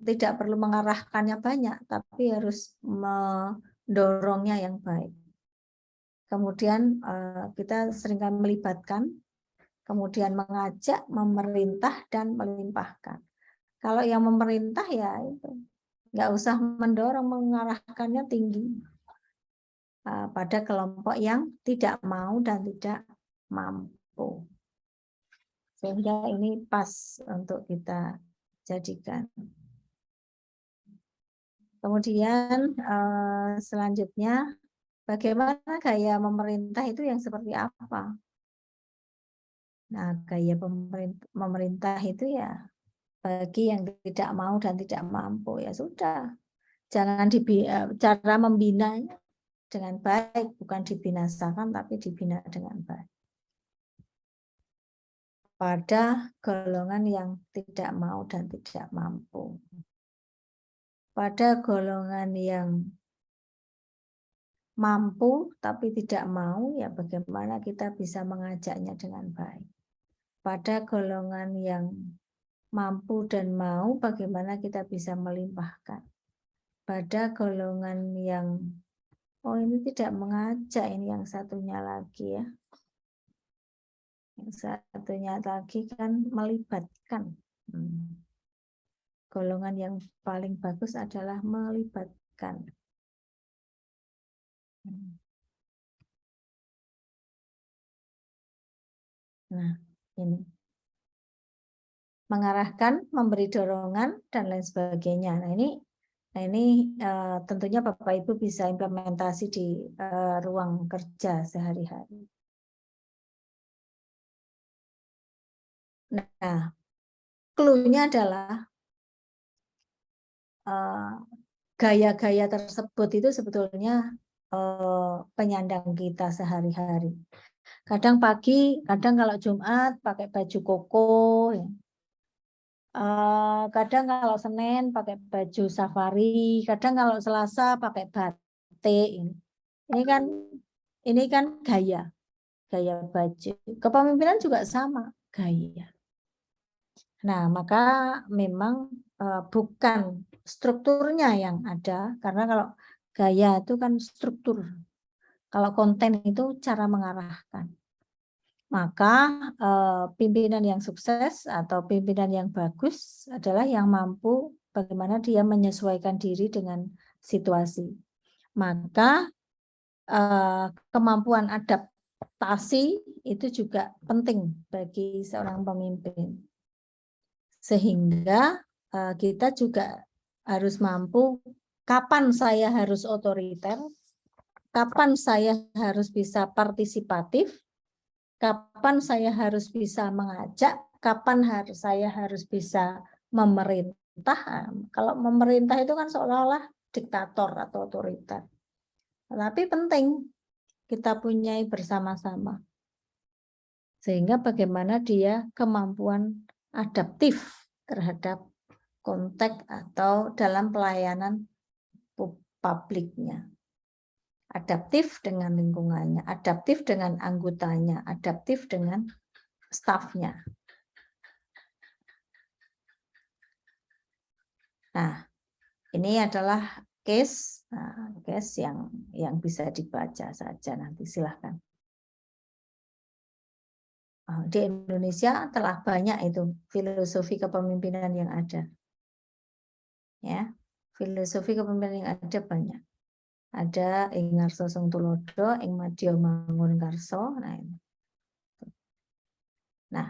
tidak perlu mengarahkannya banyak, tapi harus mendorongnya yang baik. Kemudian kita seringkali melibatkan, kemudian mengajak, memerintah, dan melimpahkan. Kalau yang memerintah ya itu, nggak usah mendorong, mengarahkannya tinggi pada kelompok yang tidak mau dan tidak mampu. Sehingga ini pas untuk kita jadikan. Kemudian selanjutnya, bagaimana gaya memerintah itu yang seperti apa? Nah, gaya memerintah itu ya bagi yang tidak mau dan tidak mampu, ya sudah. Jangan cara membinanya dengan baik, bukan dibinasakan tapi dibina dengan baik. Pada golongan yang tidak mau dan tidak mampu. Pada golongan yang mampu tapi tidak mau, ya bagaimana kita bisa mengajaknya dengan baik. Pada golongan yang mampu dan mau, bagaimana kita bisa melimpahkan. Pada golongan yang, ini tidak mengajak, ini yang satunya lagi ya. Yang satunya lagi kan melibatkan. Golongan yang paling bagus adalah melibatkan. Nah, ini. Mengarahkan, memberi dorongan, dan lain sebagainya. Nah, ini tentunya Bapak Ibu bisa implementasi di ruang kerja sehari-hari. Nah, clue-nya adalah gaya-gaya tersebut itu sebetulnya penyandang kita sehari-hari. Kadang pagi, kadang kalau Jumat pakai baju koko, ya. Kadang kalau Senin pakai baju safari, kadang kalau Selasa pakai batik. Ini kan gaya baju. Kepemimpinan juga sama, gaya. Nah, maka memang bukan strukturnya yang ada, karena kalau gaya itu kan struktur. Kalau konten itu cara mengarahkan. Maka pimpinan yang sukses atau pimpinan yang bagus adalah yang mampu bagaimana dia menyesuaikan diri dengan situasi. Maka kemampuan adaptasi itu juga penting bagi seorang pemimpin. Sehingga kita juga harus mampu kapan saya harus otoriter, kapan saya harus bisa partisipatif, kapan saya harus bisa mengajak, kapan saya harus bisa memerintah. Kalau memerintah itu kan seolah-olah diktator atau otoriter. Tapi penting kita punyai bersama-sama. Sehingga bagaimana dia kemampuan adaptif terhadap konteks atau dalam pelayanan publiknya. Adaptif dengan lingkungannya, adaptif dengan anggotanya, adaptif dengan stafnya. Nah, ini adalah case yang bisa dibaca saja nanti, silahkan. Di Indonesia telah banyak itu filosofi kepemimpinan yang ada. Ya, filosofi kepemimpinan yang ada banyak. Ada ing ngarsa sing tulodo, ing madya mangun karso. Nah,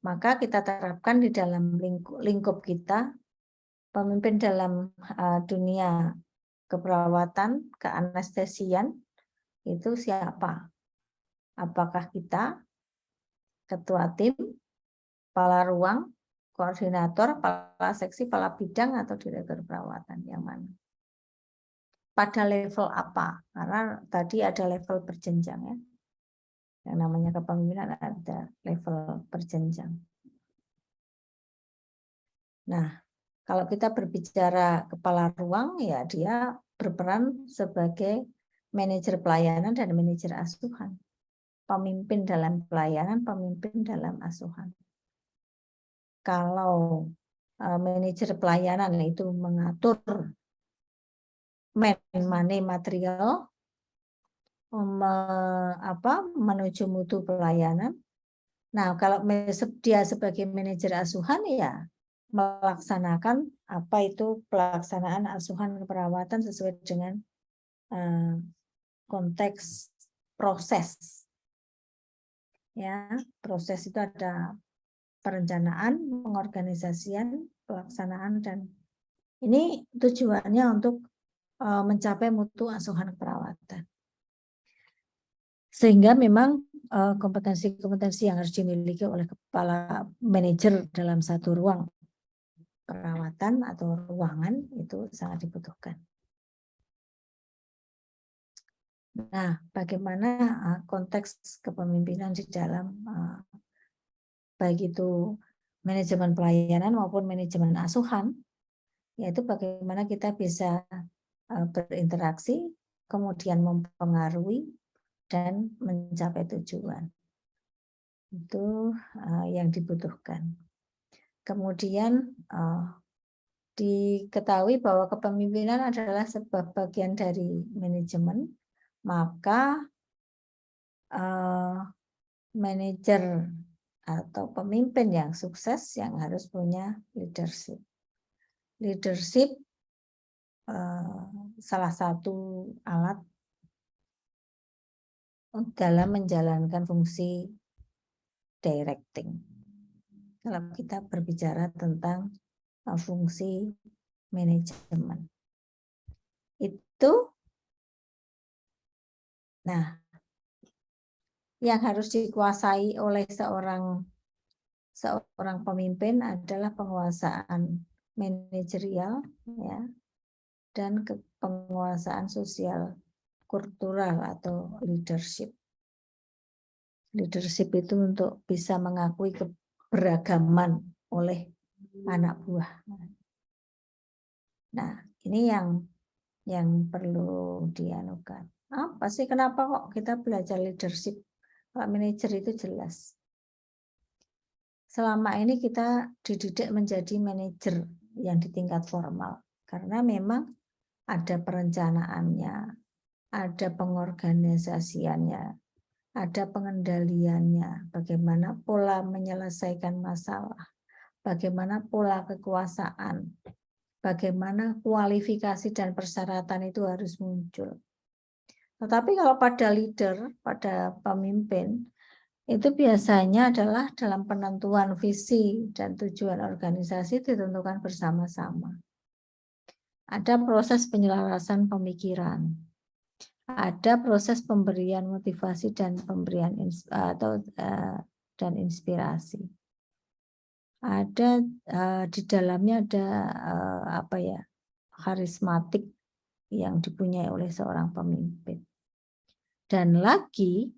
maka kita terapkan di dalam lingkup kita, pemimpin dalam dunia keperawatan, keanestesian, itu siapa? Apakah kita, ketua tim, kepala ruang, koordinator, kepala seksi, kepala bidang, atau direktur perawatan, yang mana? Pada level apa? Karena tadi ada level berjenjang ya. Yang namanya kepemimpinan ada level berjenjang. Nah, kalau kita berbicara kepala ruang, ya dia berperan sebagai manajer pelayanan dan manajer asuhan. Pemimpin dalam pelayanan, pemimpin dalam asuhan. Kalau manajer pelayanan itu mengatur money material, menuju mutu pelayanan. Nah, kalau dia sebagai manajer asuhan, ya melaksanakan apa itu pelaksanaan asuhan keperawatan sesuai dengan konteks proses. Ya, proses itu ada perencanaan, pengorganisasian, pelaksanaan, dan ini tujuannya untuk mencapai mutu asuhan keperawatan. Sehingga memang kompetensi-kompetensi yang harus dimiliki oleh kepala manajer dalam satu ruang perawatan atau ruangan itu sangat dibutuhkan. Nah, bagaimana konteks kepemimpinan di dalam baik itu manajemen pelayanan maupun manajemen asuhan, yaitu bagaimana kita bisa berinteraksi, kemudian mempengaruhi, dan mencapai tujuan. Itu yang dibutuhkan. Kemudian diketahui bahwa kepemimpinan adalah sebuah bagian dari manajemen, maka manajer atau pemimpin yang sukses yang harus punya leadership. Leadership salah satu alat dalam menjalankan fungsi directing. Kalau kita berbicara tentang fungsi manajemen. Itu, nah, yang harus dikuasai oleh seorang pemimpin adalah penguasaan manajerial, ya, dan penguasaan sosial kultural atau leadership. Leadership itu untuk bisa mengakui keberagaman oleh anak buah. Nah, ini yang perlu dianukan. Apa sih, kenapa kok kita belajar leadership? Kalau manajer itu jelas. Selama ini kita dididik menjadi manajer yang di tingkat formal. Karena memang ada perencanaannya, ada pengorganisasiannya, ada pengendaliannya, bagaimana pola menyelesaikan masalah, bagaimana pola kekuasaan, bagaimana kualifikasi dan persyaratan itu harus muncul. Tetapi kalau pada leader, pada pemimpin, itu biasanya adalah dalam penentuan visi dan tujuan organisasi ditentukan bersama-sama. Ada proses penyelarasan pemikiran, ada proses pemberian motivasi dan pemberian dan inspirasi. Ada di dalamnya ada karismatik yang dipunyai oleh seorang pemimpin. Dan lagi,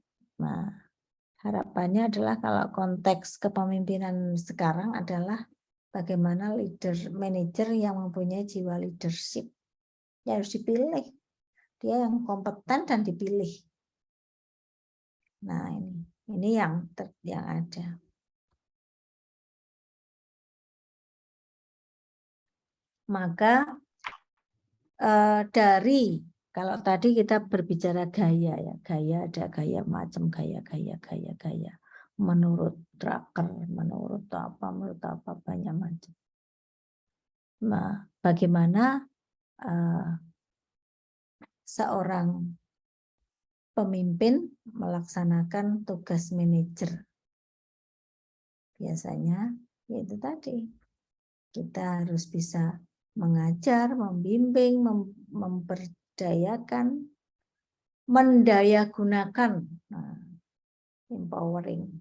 Harapannya adalah kalau konteks kepemimpinan sekarang adalah bagaimana manajer yang mempunyai jiwa leadership. Ya harus dipilih. Dia yang kompeten dan dipilih. Nah, ini yang ada. Maka dari kalau tadi kita berbicara gaya ya, gaya ada gaya macam gaya. Menurut Drucker, menurut apa banyak macam. Nah, bagaimana seorang pemimpin melaksanakan tugas manajer? Biasanya yaitu tadi kita harus bisa mengajar, membimbing, memperdayakan, mendayagunakan, empowering.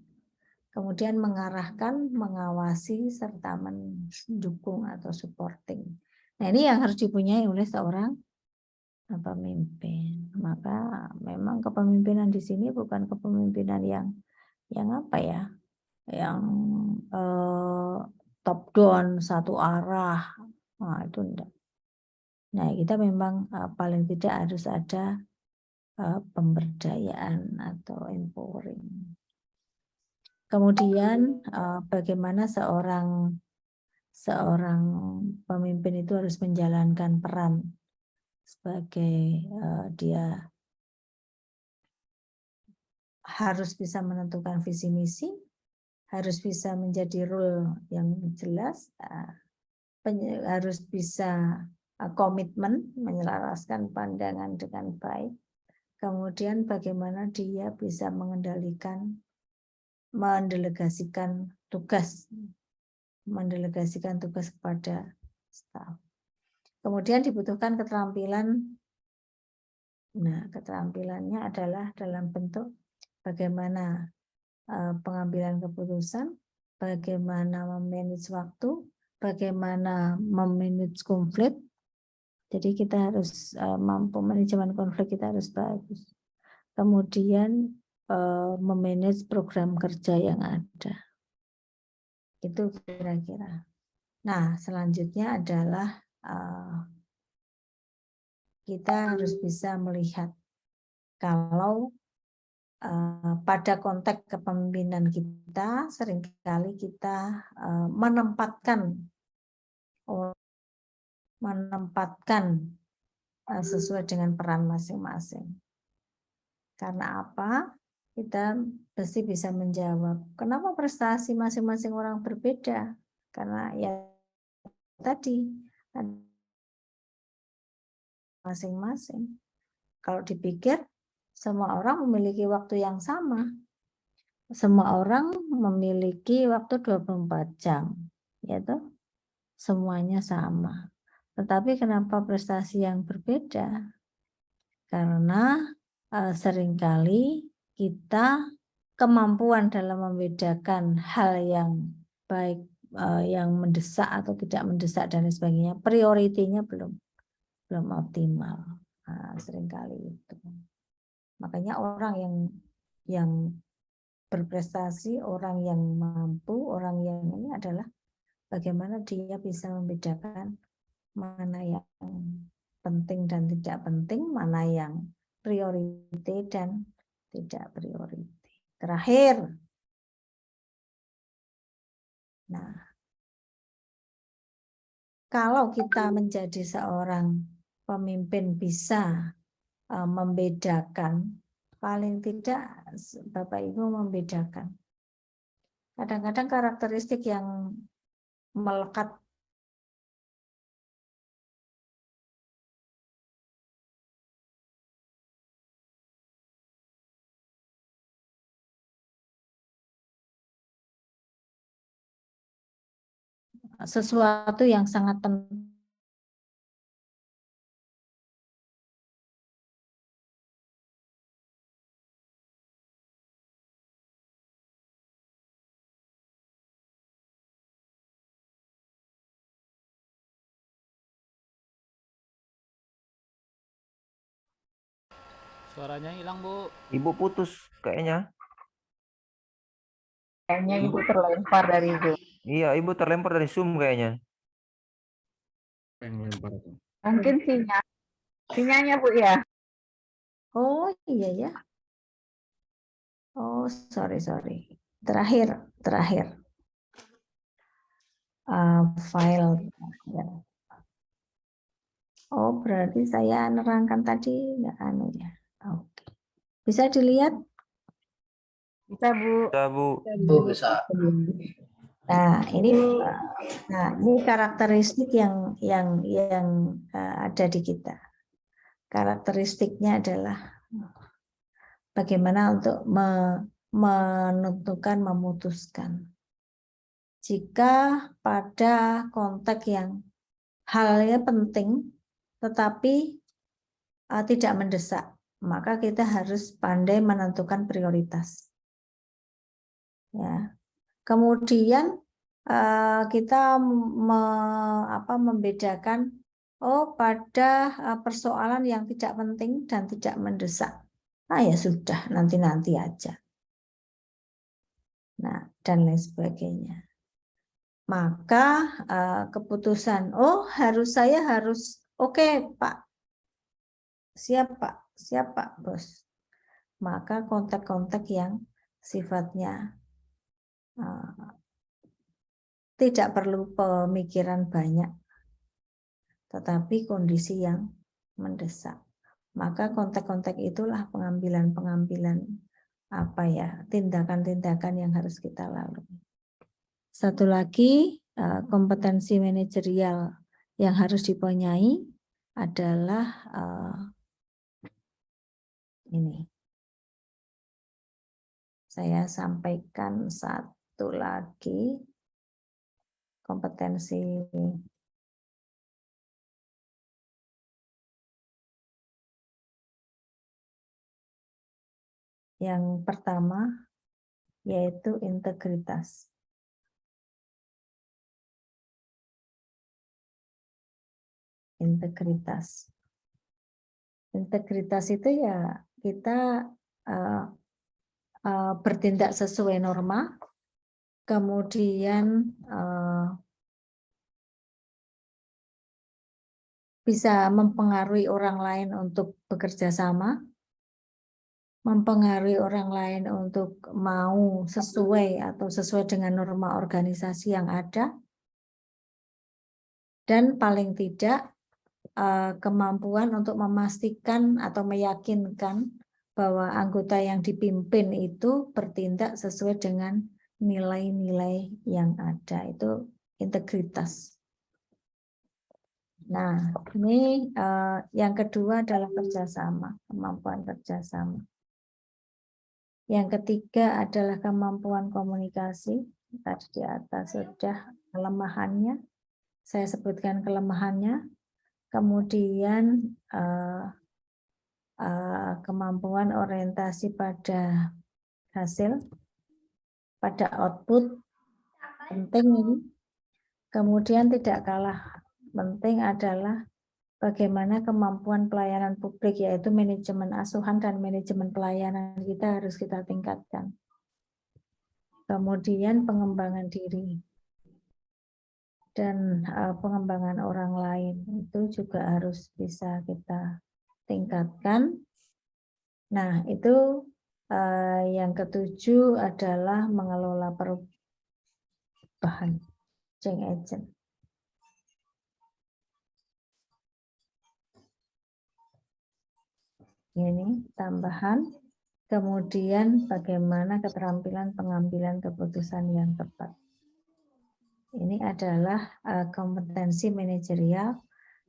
Kemudian mengarahkan, mengawasi, serta mendukung atau supporting. Nah, ini yang harus dipunyai oleh seorang pemimpin. Maka memang kepemimpinan di sini bukan kepemimpinan yang apa ya, yang top down satu arah. Nah, itu enggak. Nah, kita memang paling tidak harus ada pemberdayaan atau empowering. Kemudian bagaimana seorang pemimpin itu harus menjalankan peran sebagai dia harus bisa menentukan visi misi, harus bisa menjadi role yang jelas, harus bisa komitmen menyelaraskan pandangan dengan baik. Kemudian bagaimana dia bisa mendelegasikan tugas kepada staf. Kemudian dibutuhkan keterampilan. Nah, keterampilannya adalah dalam bentuk bagaimana pengambilan keputusan, bagaimana memanage waktu, bagaimana memanage konflik. Jadi kita harus mampu manajemen konflik, kita harus bagus. Kemudian memanage program kerja yang ada. Itu kira-kira. Nah, selanjutnya adalah kita harus bisa melihat kalau pada konteks kepemimpinan kita seringkali kita menempatkan sesuai dengan peran masing-masing. Karena apa? Kita pasti bisa menjawab kenapa prestasi masing-masing orang berbeda. Karena ya tadi masing-masing. Kalau dipikir semua orang memiliki waktu yang sama. Semua orang memiliki waktu 24 jam. Yaitu semuanya sama. Tetapi kenapa prestasi yang berbeda? Karena seringkali kita kemampuan dalam membedakan hal yang baik, yang mendesak atau tidak mendesak dan sebagainya, prioritinya belum optimal. Nah, seringkali itu. Makanya orang yang berprestasi, orang yang mampu, orang yang ini adalah bagaimana dia bisa membedakan mana yang penting dan tidak penting, mana yang priority dan tidak priority. Terakhir, nah, kalau kita menjadi seorang pemimpin bisa membedakan, paling tidak Bapak Ibu membedakan. Kadang-kadang karakteristik yang melekat sesuatu yang sangat penting. Suaranya hilang, Bu. Ibu putus kayaknya. Kayaknya Ibu terlempar dari Zoom. Iya, Ibu terlempar dari Zoom kayaknya. Mungkin sinyalnya Bu ya. Oh iya ya. Oh sorry. Terakhir. File. Oh berarti saya nerangkan tadi nggak anu ya. Oke. Bisa dilihat? Bisa Bu. Bisa Bu. Bisa. Nah ini karakteristik yang ada di kita. Karakteristiknya adalah bagaimana untuk menentukan, memutuskan. Jika pada konteks yang halnya penting, tetapi tidak mendesak, maka kita harus pandai menentukan prioritas. Ya. Kemudian kita membedakan pada persoalan yang tidak penting dan tidak mendesak. Nah ya sudah, nanti aja. Nah, dan lain sebagainya. Maka keputusan, saya harus oke, Pak. Siap Pak, Bos. Maka kontak-kontak yang sifatnya tidak perlu pemikiran banyak, tetapi kondisi yang mendesak. Maka kontak-kontak itulah pengambilan tindakan-tindakan yang harus kita lalui. Satu lagi kompetensi manajerial yang harus dipunyai adalah ini. Saya sampaikan satu lagi kompetensi yang pertama, yaitu integritas. Integritas itu ya kita bertindak sesuai norma, kemudian bisa mempengaruhi orang lain untuk bekerja sama, mempengaruhi orang lain untuk mau sesuai dengan norma organisasi yang ada, dan paling tidak kemampuan untuk memastikan atau meyakinkan bahwa anggota yang dipimpin itu bertindak sesuai dengan nilai-nilai yang ada. Itu integritas. Nah, ini yang kedua adalah kerjasama, kemampuan kerjasama. Yang ketiga adalah kemampuan komunikasi. Tadi di atas sudah kelemahannya. Saya sebutkan kelemahannya. Kemudian kemampuan orientasi pada hasil, pada output, penting ini. Kemudian tidak kalah penting adalah bagaimana kemampuan pelayanan publik, yaitu manajemen asuhan dan manajemen pelayanan kita harus kita tingkatkan. Kemudian pengembangan diri dan pengembangan orang lain itu juga harus bisa kita tingkatkan. Nah, itu yang ketujuh adalah mengelola perubahan, change agent. Ini tambahan. Kemudian bagaimana keterampilan pengambilan keputusan yang tepat. Ini adalah kompetensi manajerial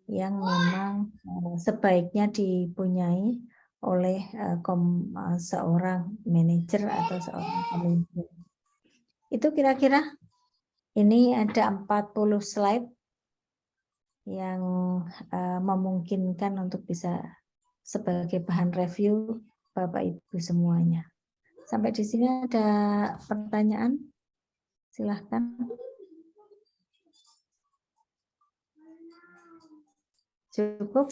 yang memang sebaiknya dipunyai oleh seorang manajer atau seorang pemimpin. Itu kira-kira ini ada 40 slide yang memungkinkan untuk bisa sebagai bahan review Bapak Ibu semuanya. Sampai di sini ada pertanyaan? Silahkan. Cukup?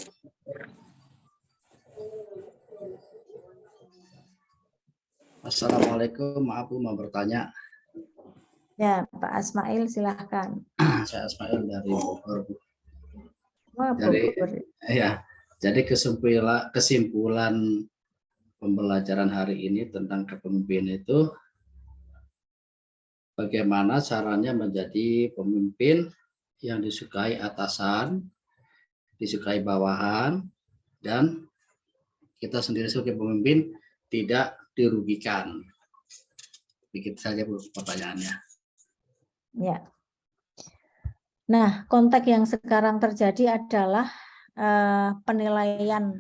Assalamualaikum, maaf Bu mau bertanya. Ya, Pak Asmail silahkan. Saya Asmail dari Bogor, Bu. Wah, Jadi, Bogor. ya, jadi kesimpulan pembelajaran hari ini tentang kepemimpinan itu bagaimana caranya menjadi pemimpin yang disukai atasan, disukai bawahan, dan kita sendiri sebagai pemimpin tidak dirugikan. Begitu saja, Bu, pertanyaannya. Ya. Nah, konteks yang sekarang terjadi adalah penilaian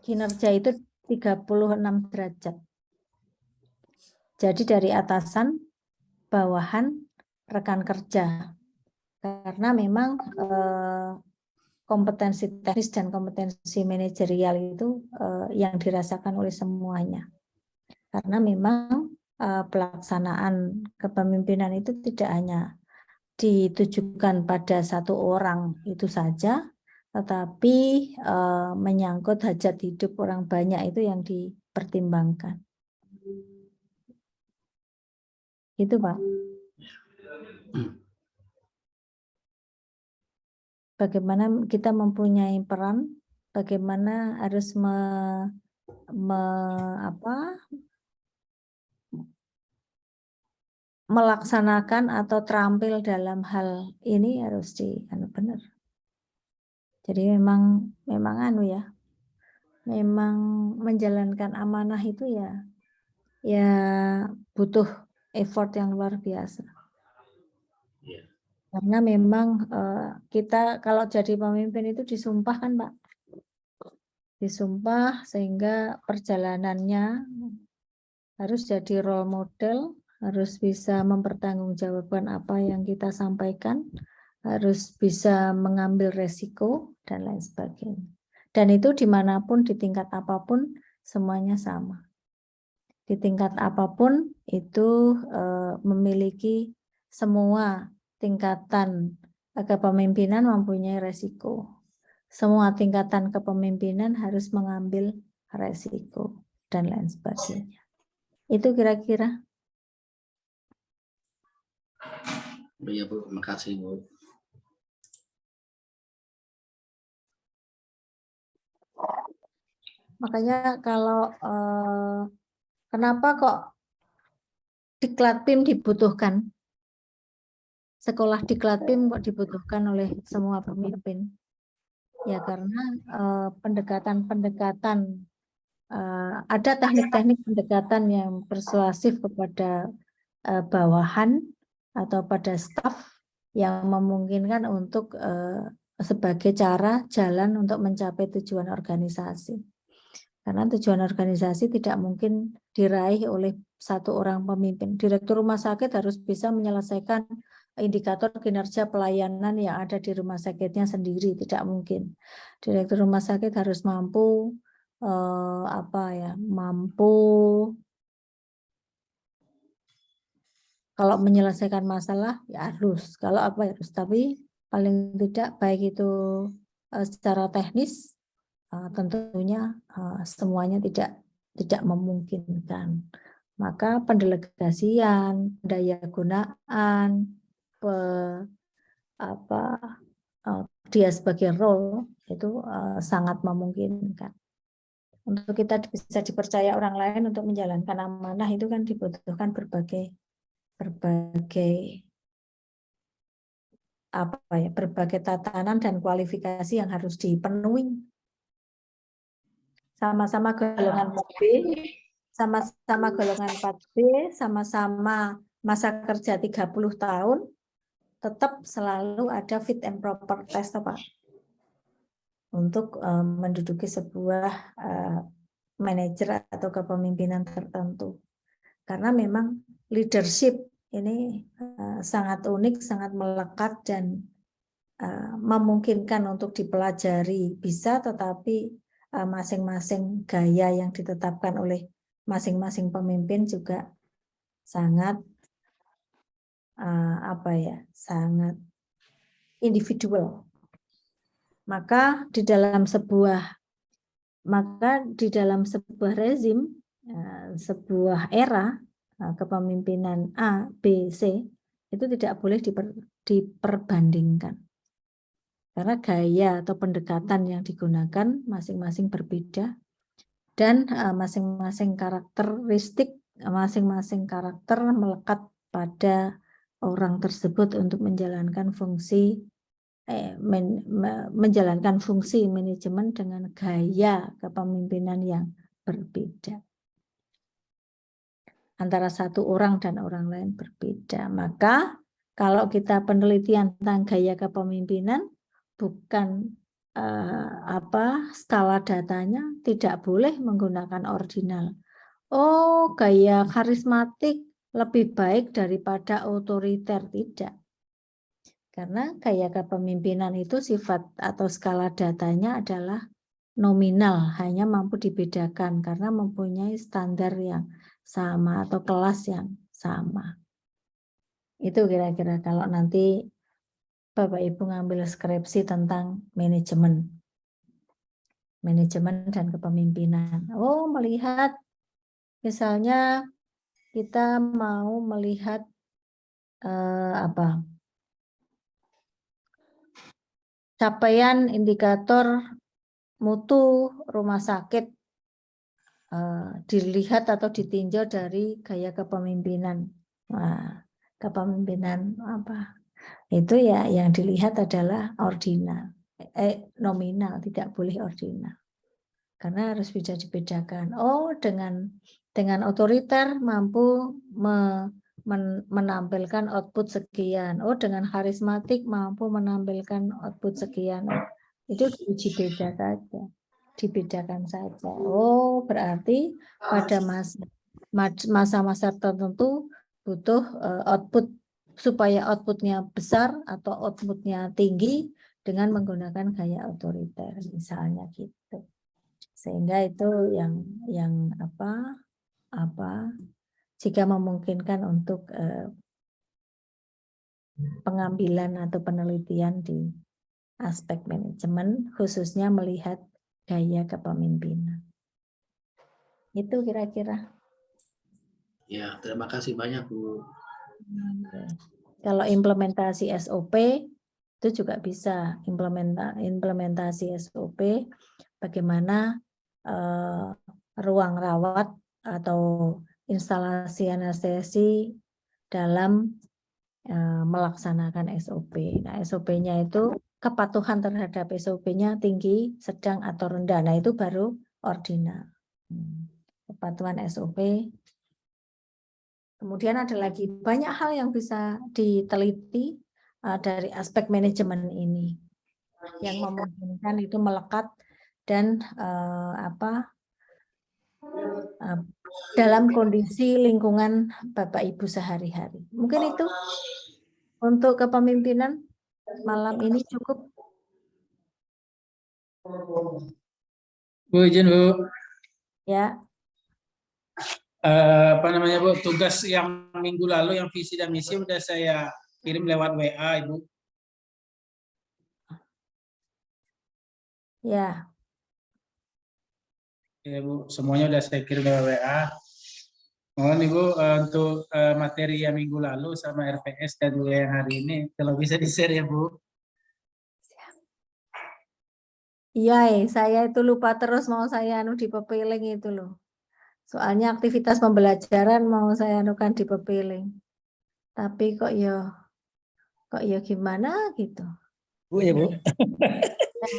kinerja itu 36 derajat. Jadi dari atasan, bawahan, rekan kerja. Karena memang kompetensi teknis dan kompetensi manajerial itu yang dirasakan oleh semuanya. Karena memang pelaksanaan kepemimpinan itu tidak hanya ditujukan pada satu orang itu saja, tetapi menyangkut hajat hidup orang banyak itu yang dipertimbangkan. Itu, Pak. Bagaimana kita mempunyai peran, bagaimana harus melaksanakan atau terampil dalam hal ini harus benar. Jadi memang memang menjalankan amanah itu ya butuh effort yang luar biasa. Karena memang kita kalau jadi pemimpin itu disumpah kan, Pak. Disumpah sehingga perjalanannya harus jadi role model, harus bisa mempertanggungjawabkan apa yang kita sampaikan, harus bisa mengambil resiko, dan lain sebagainya. Dan itu dimanapun, di tingkat apapun, semuanya sama. Di tingkat apapun itu memiliki semua tingkatan kepemimpinan mempunyai resiko. Semua tingkatan kepemimpinan harus mengambil resiko, dan lain sebagainya. Itu kira-kira. Iya, Bu, terima kasih, Bu. Makanya kalau kenapa kok diklat PIM dibutuhkan? Sekolah diklat PIM kok dibutuhkan oleh semua pemimpin? Ya karena pendekatan-pendekatan ada teknik-teknik pendekatan yang persuasif kepada bawahan atau pada staf yang memungkinkan untuk sebagai cara jalan untuk mencapai tujuan organisasi. Karena tujuan organisasi tidak mungkin diraih oleh satu orang pemimpin. Direktur rumah sakit harus bisa menyelesaikan indikator kinerja pelayanan yang ada di rumah sakitnya sendiri, tidak mungkin. Direktur rumah sakit harus mampu kalau menyelesaikan masalah ya harus, kalau apa harus, tapi paling tidak baik itu secara teknis tentunya semuanya tidak memungkinkan. Maka pendelegasian, daya gunaan, dia sebagai role itu sangat memungkinkan. Untuk kita bisa dipercaya orang lain untuk menjalankan amanah itu kan dibutuhkan berbagai tatanan dan kualifikasi yang harus dipenuhi. Sama-sama golongan 4B, sama-sama golongan 4B, sama-sama masa kerja 30 tahun, tetap selalu ada fit and proper test, Pak, untuk menduduki sebuah manajer atau kepemimpinan tertentu. Karena memang leadership ini sangat unik, sangat melekat, dan memungkinkan untuk dipelajari bisa, tetapi masing-masing gaya yang ditetapkan oleh masing-masing pemimpin juga sangat sangat individual. Maka di dalam sebuah rezim, sebuah era kepemimpinan A, B, C itu tidak boleh diperbandingkan. Karena gaya atau pendekatan yang digunakan masing-masing berbeda dan masing-masing karakteristik, masing-masing karakter melekat pada orang tersebut untuk menjalankan fungsi manajemen dengan gaya kepemimpinan yang berbeda. Antara satu orang dan orang lain berbeda. Maka kalau kita penelitian tentang gaya kepemimpinan, bukan skala datanya tidak boleh menggunakan ordinal. Oh, gaya karismatik lebih baik daripada otoriter, tidak. Karena gaya kepemimpinan itu sifat atau skala datanya adalah nominal, hanya mampu dibedakan karena mempunyai standar yang sama atau kelas yang sama. Itu kira-kira kalau nanti Bapak Ibu ngambil skripsi tentang manajemen dan kepemimpinan. Oh, melihat misalnya kita mau melihat capaian indikator mutu rumah sakit, dilihat atau ditinjau dari gaya kepemimpinan. Nah, kepemimpinan apa? Itu ya yang dilihat adalah ordinal, nominal, tidak boleh ordinal. Karena harus bisa dibedakan. Oh, dengan otoriter mampu menampilkan output sekian. Oh, dengan karismatik mampu menampilkan output sekian. Itu diuji beda saja, dibedakan saja. Oh, berarti pada masa-masa tertentu butuh output supaya outputnya besar atau outputnya tinggi dengan menggunakan gaya otoriter, misalnya gitu. Sehingga itu yang jika memungkinkan untuk pengambilan atau penelitian di aspek manajemen, khususnya melihat gaya kepemimpinan. Itu kira-kira. Ya, terima kasih banyak, Bu. Kalau implementasi SOP, itu juga bisa implementasi SOP, bagaimana ruang rawat atau instalasi anestesi dalam melaksanakan SOP. Nah, SOP-nya itu kepatuhan terhadap SOP-nya tinggi, sedang, atau rendah. Nah, itu baru ordinal. Kepatuhan SOP. Kemudian ada lagi banyak hal yang bisa diteliti dari aspek manajemen ini yang memungkinkan itu melekat dan dalam kondisi lingkungan Bapak Ibu sehari-hari. Mungkin itu untuk kepemimpinan malam ini cukup. Bu, izin Bu. Ya. Bu, tugas yang minggu lalu yang visi dan misi udah saya kirim lewat WA, Ibu. Ya. Ya Bu, semuanya udah saya kirim lewat WA. Mohon Ibu untuk materi yang minggu lalu sama RPS dan juga yang hari ini, kalau bisa di-share ya Bu. Iya, saya itu lupa terus mau saya di pepiling itu loh. Soalnya aktivitas pembelajaran mau saya anukan di pepiling. Tapi kok ya gimana gitu. Bu ya Bu. Nah,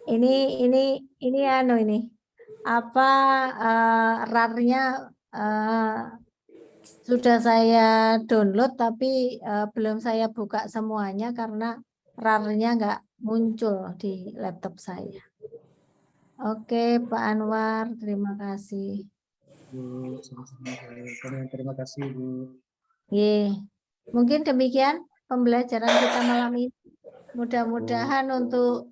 ini apa RAR-nya sudah saya download tapi belum saya buka semuanya karena RAR-nya nggak muncul di laptop saya. Oke, Pak Anwar, terima kasih. Bu, sama-sama. Terima kasih Bu. Ye. Mungkin demikian pembelajaran kita malam ini. Mudah-mudahan untuk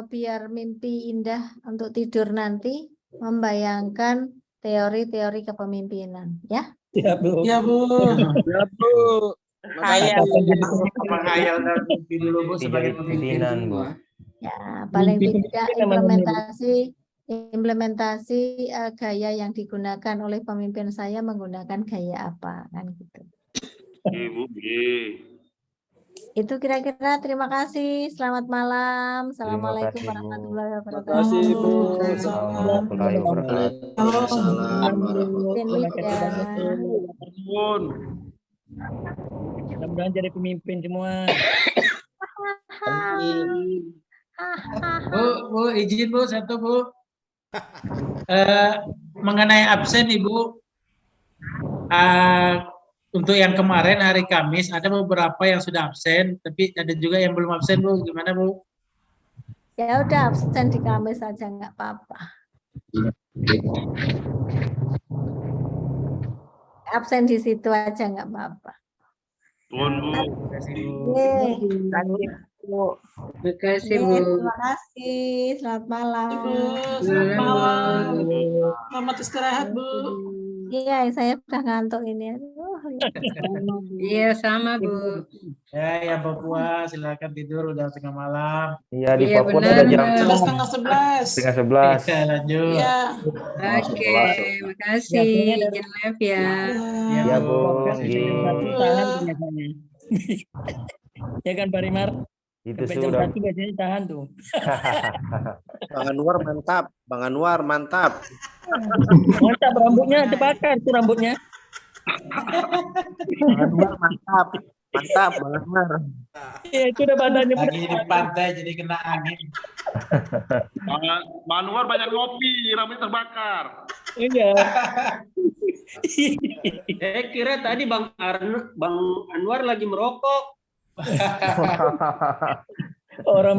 biar mimpi indah untuk tidur nanti membayangkan teori-teori kepemimpinan, ya. Ya Bu. Ya Bu. Ya Bu. Menghayal dan mimpi dulu Bu sebagai pemimpinan Bu. Ya, paling tidak implementasi gaya yang digunakan oleh pemimpin saya menggunakan gaya apa kan gitu. Ibu B. Itu kira-kira. Terima kasih. Selamat malam. Assalamualaikum kasih, Bu. warahmatullahi wabarakatuh. kasih, Bu. Warahmatullahi wabarakatuh. Waalaikumsalam warahmatullahi Waalaikumsalam. Mudah-mudahan jadi pemimpin semua. Bu, izin Bu, satu Bu. Mengenai absen Ibu, untuk yang kemarin hari Kamis ada beberapa yang sudah absen, tapi ada juga yang belum absen Bu. Gimana Bu? Ya udah, absen di Kamis aja nggak apa-apa. Absen di situ aja nggak apa-apa. Tuan Bu. Terima kasih Bu. Yeay. Terima kasih, Yeay, terima kasih. Selamat malam. Selamat malam. Selamat istirahat, Bu. Iya, saya udah ngantuk ini. Aduh, Iya, sama, Bu. Ya, yang Papua silakan tidur udah tengah malam. Iya, di Iya, Papua benar, udah jam benar. 11:30. Ya, lanjut. Iya. Oke, makasih. Izin live ya. Iya, Bu. Tahan biasanya. Ya kan, Pak Rimar? Itu Sampai jam sudah. 1 biasanya tahan tuh. Bang Anwar mantap, Bang Anwar mantap. Mantap, rambutnya dibakar tuh rambutnya. Bang Anwar mantap, mantap Bang Anwar. Iya, itu udah badannya. Lagi di pantai jadi kena angin. Bang Anwar banyak ngopi, rambutnya terbakar. Iya. Saya kira tadi Bang Anwar lagi merokok. Orang